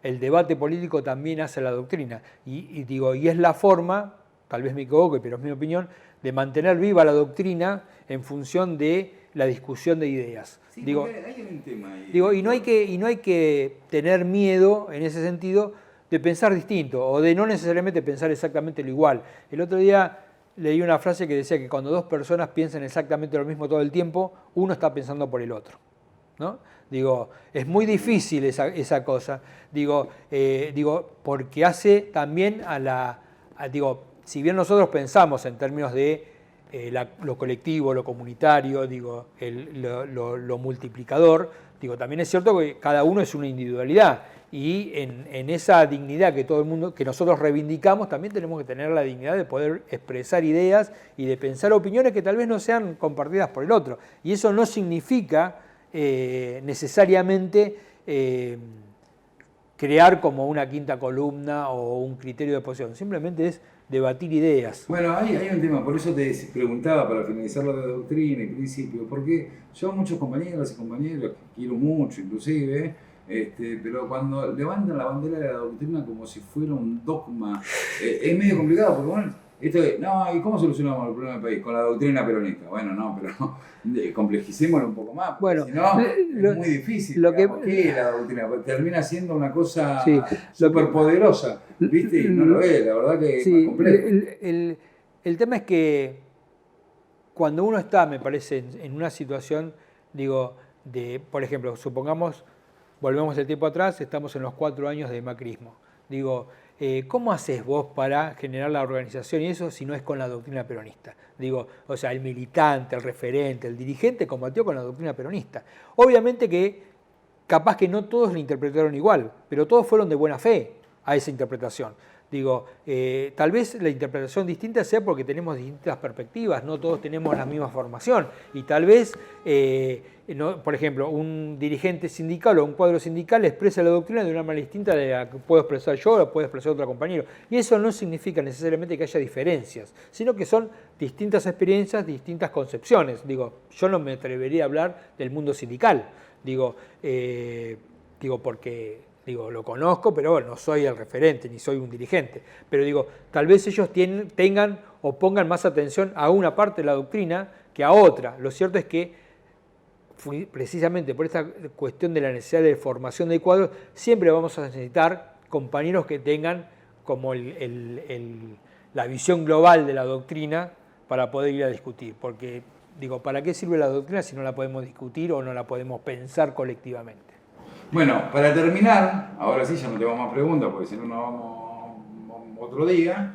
Speaker 2: El debate político también hace a la doctrina. Y es la forma, tal vez me equivoque, pero es mi opinión, de mantener viva la doctrina en función de la discusión de ideas.
Speaker 1: Sí, hay un tema ahí.
Speaker 2: Y no hay que tener miedo en ese sentido de pensar distinto o de no necesariamente pensar exactamente lo igual. El otro día leí una frase que decía que cuando dos personas piensan exactamente lo mismo todo el tiempo, uno está pensando por el otro, ¿no? Es muy difícil esa cosa. Porque hace también si bien nosotros pensamos en términos de lo colectivo, lo comunitario, lo multiplicador, también es cierto que cada uno es una individualidad Y en esa dignidad que todo el mundo, que nosotros reivindicamos, también tenemos que tener la dignidad de poder expresar ideas y de pensar opiniones que tal vez no sean compartidas por el otro. Y eso no significa necesariamente crear como una quinta columna o un criterio de posición. Simplemente es debatir ideas.
Speaker 1: Bueno, hay un tema, por eso te preguntaba para finalizar lo de doctrina y principio, porque yo a muchos compañeros y compañeros que quiero mucho inclusive, pero cuando levantan la bandera de la doctrina como si fuera un dogma, es medio complicado, porque bueno, esto de, no, ¿y cómo solucionamos el problema del país? Con la doctrina peronista. Bueno, no, pero complejicémoslo un poco más, porque
Speaker 2: Bueno,
Speaker 1: si no, es muy difícil. ¿Qué es la doctrina? Termina siendo una cosa súper poderosa, ¿viste? Y no lo es, la verdad que
Speaker 2: sí,
Speaker 1: es más complejo.
Speaker 2: El tema es que cuando uno está, me parece, en una situación, digo, por ejemplo, supongamos, volvemos el tiempo atrás, estamos en los 4 años de macrismo. Digo, ¿cómo haces vos para generar la organización y eso si no es con la doctrina peronista? Digo, o sea, el militante, el referente, el dirigente combatió con la doctrina peronista. Obviamente que capaz que no todos la interpretaron igual, pero todos fueron de buena fe a esa interpretación. Digo, tal vez la interpretación distinta sea porque tenemos distintas perspectivas, no todos tenemos la misma formación y tal vez, por ejemplo, un dirigente sindical o un cuadro sindical expresa la doctrina de una manera distinta de la que puedo expresar yo o la puede expresar otro compañero. Y eso no significa necesariamente que haya diferencias, sino que son distintas experiencias, distintas concepciones. Digo, yo no me atrevería a hablar del mundo sindical, porque... lo conozco, pero bueno, no soy el referente, ni soy un dirigente. Pero digo, tal vez ellos tengan o pongan más atención a una parte de la doctrina que a otra. Lo cierto es que, precisamente por esta cuestión de la necesidad de formación de cuadros, siempre vamos a necesitar compañeros que tengan como la visión global de la doctrina para poder ir a discutir. Porque, digo, ¿para qué sirve la doctrina si no la podemos discutir o no la podemos pensar colectivamente?
Speaker 1: Bueno, para terminar, ahora sí ya no tengo más preguntas porque si no nos vamos otro día.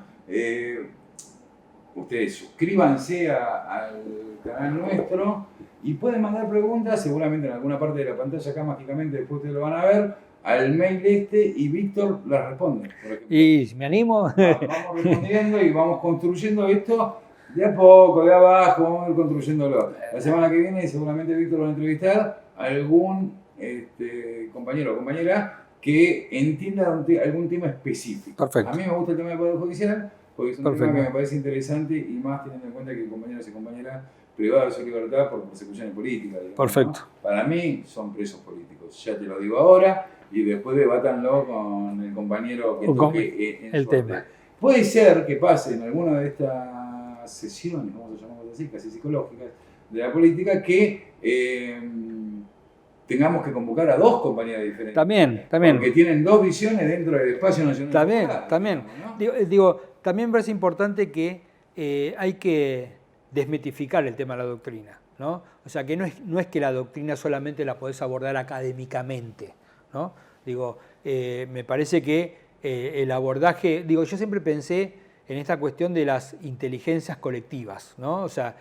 Speaker 1: Ustedes suscríbanse al canal nuestro y pueden mandar preguntas, seguramente en alguna parte de la pantalla acá mágicamente después ustedes lo van a ver, al mail y Víctor las responde.
Speaker 2: Y si me animo.
Speaker 1: Vamos respondiendo y vamos construyendo esto de a poco, de abajo, vamos a ir construyéndolo. La semana que viene seguramente Víctor va a entrevistar a algún compañero o compañera que entienda algún tema específico.
Speaker 2: Perfecto.
Speaker 1: A mí me gusta el tema del Poder Judicial porque es un tema que me parece interesante y más teniendo en cuenta que compañeros y compañeras privados de su libertad por persecuciones políticas. Digamos,
Speaker 2: perfecto.
Speaker 1: ¿no? Para mí son presos políticos, ya te lo digo ahora y después debátanlo con el compañero que toque en el tema. Puede ser que pase en alguna de estas sesiones, vamos a llamarlas así, casi psicológicas, de la política que tengamos que convocar a 2 compañías diferentes.
Speaker 2: También.
Speaker 1: Porque tienen 2 visiones dentro del espacio nacional.
Speaker 2: También. ¿No? Digo, también me parece importante que hay que desmitificar el tema de la doctrina, ¿no? O sea, que no es que la doctrina solamente la podés abordar académicamente, ¿no? Digo, me parece que el abordaje... yo siempre pensé en esta cuestión de las inteligencias colectivas, ¿no? O sea,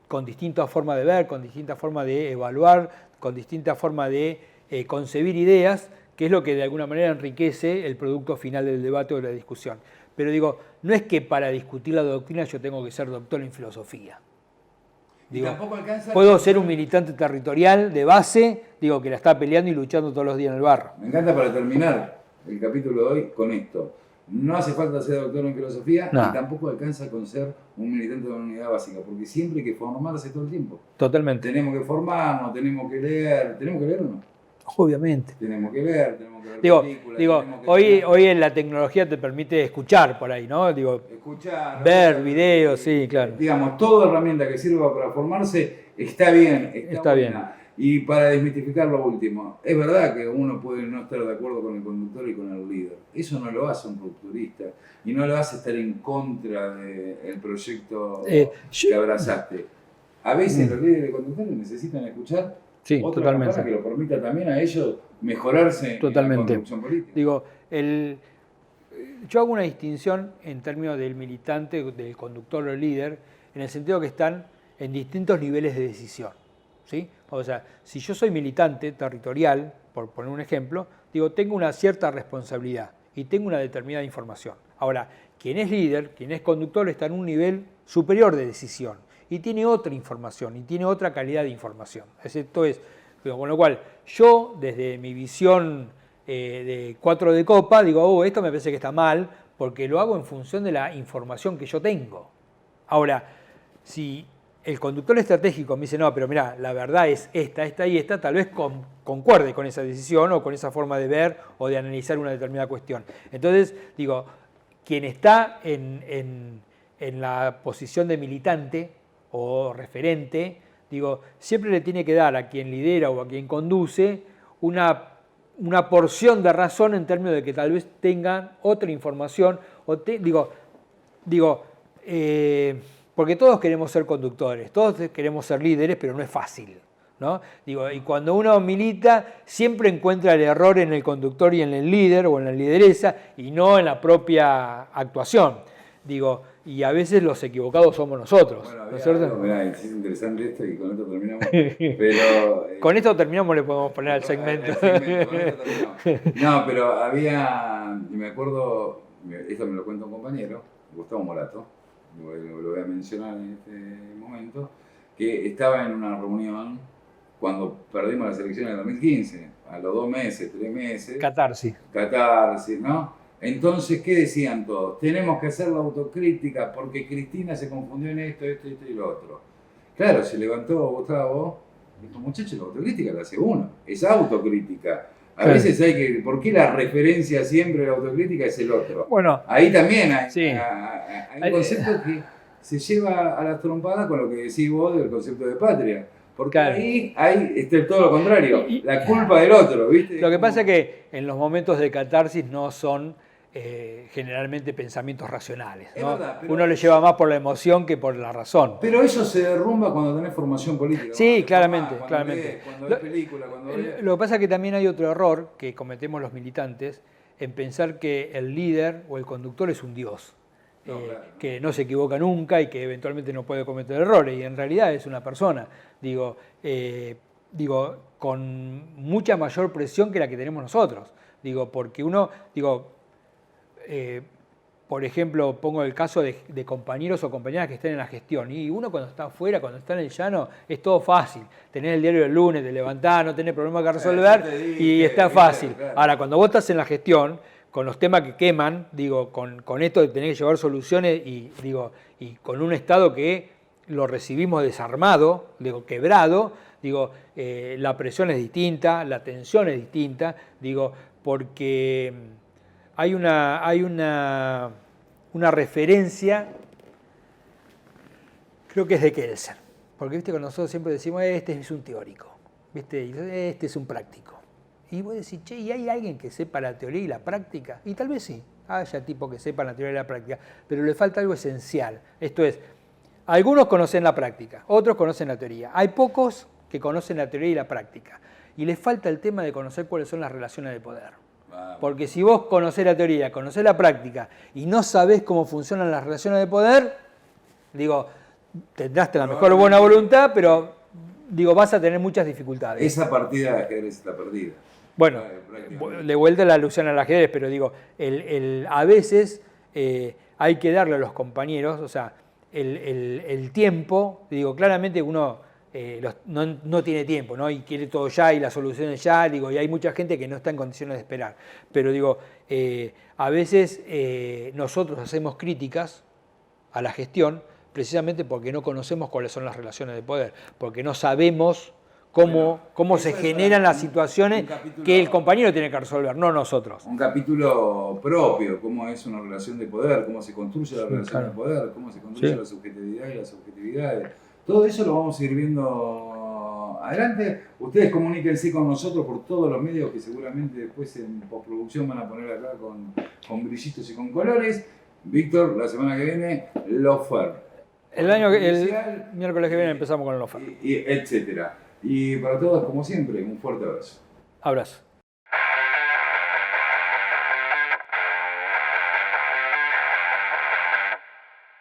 Speaker 2: con distintas formas de ver, con distintas formas de evaluar, con distintas formas de concebir ideas, que es lo que de alguna manera enriquece el producto final del debate o de la discusión. Pero no es que para discutir la doctrina yo tengo que ser doctor en filosofía. Puedo ser un militante territorial de base, que la está peleando y luchando todos los días en el barro.
Speaker 1: Me encanta para terminar el capítulo de hoy con esto. No hace falta ser doctor en filosofía y tampoco alcanza con ser un militante de una unidad básica, porque siempre hay que formarse todo el tiempo.
Speaker 2: Totalmente.
Speaker 1: Tenemos que formarnos, tenemos que leer. ¿Tenemos que leer o no?
Speaker 2: Obviamente.
Speaker 1: Tenemos que ver películas.
Speaker 2: Hoy en la tecnología te permite escuchar por ahí, ¿no?
Speaker 1: Escuchar.
Speaker 2: Ver videos, sí, claro.
Speaker 1: Digamos, toda herramienta que sirva para formarse está bien. Está bien. Y para desmitificar lo último, es verdad que uno puede no estar de acuerdo con el conductor y con el líder. Eso no lo hace un rupturista y no lo hace estar en contra del proyecto que abrazaste. A veces los líderes y conductores necesitan escuchar otra persona que lo permita también a ellos mejorarse en la construcción política.
Speaker 2: Yo hago una distinción en términos del militante, del conductor o líder, en el sentido que están en distintos niveles de decisión, ¿sí? O sea, si yo soy militante territorial, por poner un ejemplo, digo, tengo una cierta responsabilidad y tengo una determinada información. Ahora, quien es líder, quien es conductor, está en un nivel superior de decisión y tiene otra información y tiene otra calidad de información. Esto es, con lo cual, yo desde mi visión de 4 de copa, digo, esto me parece que está mal, porque lo hago en función de la información que yo tengo. Ahora, si el conductor estratégico me dice, no, pero mira, la verdad es esta y esta, tal vez concuerde con esa decisión o con esa forma de ver o de analizar una determinada cuestión. Entonces, digo, quien está en la posición de militante o referente, digo, siempre le tiene que dar a quien lidera o a quien conduce una porción de razón en términos de que tal vez tengan otra información, porque todos queremos ser conductores, todos queremos ser líderes, pero no es fácil, ¿no? Digo, y cuando uno milita, siempre encuentra el error en el conductor y en el líder o en la lideresa, y no en la propia actuación. Digo, y a veces los equivocados somos nosotros.
Speaker 1: Bueno,
Speaker 2: ¿no es cierto?
Speaker 1: Mirá, es interesante esto y con esto terminamos. Pero,
Speaker 2: con esto terminamos, le podemos poner al segmento.
Speaker 1: Con esto terminamos. No, pero me acuerdo, esto me lo cuenta un compañero, Gustavo Morato, lo voy a mencionar en este momento, que estaba en una reunión cuando perdimos las elecciones del 2015, a los 2 meses, 3 meses.
Speaker 2: Catarsis,
Speaker 1: ¿no? Entonces, ¿qué decían todos? Tenemos que hacer la autocrítica porque Cristina se confundió en esto y lo otro. Claro, se levantó Gustavo, dijo, muchachos, la autocrítica la hace uno, es autocrítica. A veces hay que, ¿por qué la referencia siempre a la autocrítica es el otro?
Speaker 2: Bueno,
Speaker 1: ahí también
Speaker 2: sí.
Speaker 1: hay un concepto que se lleva a las trompadas con lo que decís vos del concepto de patria. Porque ahí está todo lo contrario, la culpa del otro, ¿viste?
Speaker 2: Lo que pasa es que en los momentos de catarsis no son generalmente pensamientos racionales, ¿no?
Speaker 1: Verdad,
Speaker 2: uno le lleva más por la emoción que por la razón.
Speaker 1: Pero eso se derrumba cuando tenés formación política.
Speaker 2: Sí, claramente.
Speaker 1: Cuando ves película,
Speaker 2: Lo que pasa es que también hay otro error que cometemos los militantes en pensar que el líder o el conductor es un dios. Claro. Que no se equivoca nunca y que eventualmente no puede cometer errores, y en realidad es una persona, con mucha mayor presión que la que tenemos nosotros. Porque uno, por ejemplo, pongo el caso de compañeros o compañeras que estén en la gestión, y uno cuando está afuera, cuando está en el llano, es todo fácil. Tenés el diario del lunes, te levantás, no tenés problema que resolver y está fácil. Ahora, cuando vos estás en la gestión, con los temas que queman, con esto de tener que llevar soluciones y con un Estado que lo recibimos desarmado, quebrado, la presión es distinta, la tensión es distinta, porque hay una referencia, creo que es de Kelsen, porque viste, cuando nosotros siempre decimos, este es un teórico, ¿viste? Este es un práctico. Y vos decís, che, ¿y hay alguien que sepa la teoría y la práctica? Y tal vez sí, haya tipo que sepa la teoría y la práctica, pero le falta algo esencial. Esto es, algunos conocen la práctica, otros conocen la teoría. Hay pocos que conocen la teoría y la práctica. Y les falta el tema de conocer cuáles son las relaciones de poder. Porque si vos conocés la teoría, conocés la práctica y no sabés cómo funcionan las relaciones de poder, tendrás la mejor buena voluntad, pero vas a tener muchas dificultades.
Speaker 1: Esa partida de ajedrez está perdida.
Speaker 2: Bueno, de vuelta la alusión al ajedrez, pero a veces hay que darle a los compañeros, o sea, el tiempo, claramente uno no tiene tiempo, ¿no? Y quiere todo ya y las soluciones ya, y hay mucha gente que no está en condiciones de esperar. Pero a veces nosotros hacemos críticas a la gestión precisamente porque no conocemos cuáles son las relaciones de poder, porque no sabemos cómo se generan las situaciones que el compañero tiene que resolver, no nosotros.
Speaker 1: Un capítulo propio, cómo es una relación de poder, cómo se construye la relación de poder, cómo se construye la subjetividad y las subjetividades. Todo eso lo vamos a ir viendo adelante. Ustedes comuníquense con nosotros por todos los medios que seguramente después en postproducción van a poner acá con brillitos y con colores. Víctor, la semana que viene, Lofer.
Speaker 2: El miércoles que viene empezamos con el Lofer.
Speaker 1: Etcétera. Y para todos, como siempre, un fuerte abrazo.
Speaker 2: Abrazo.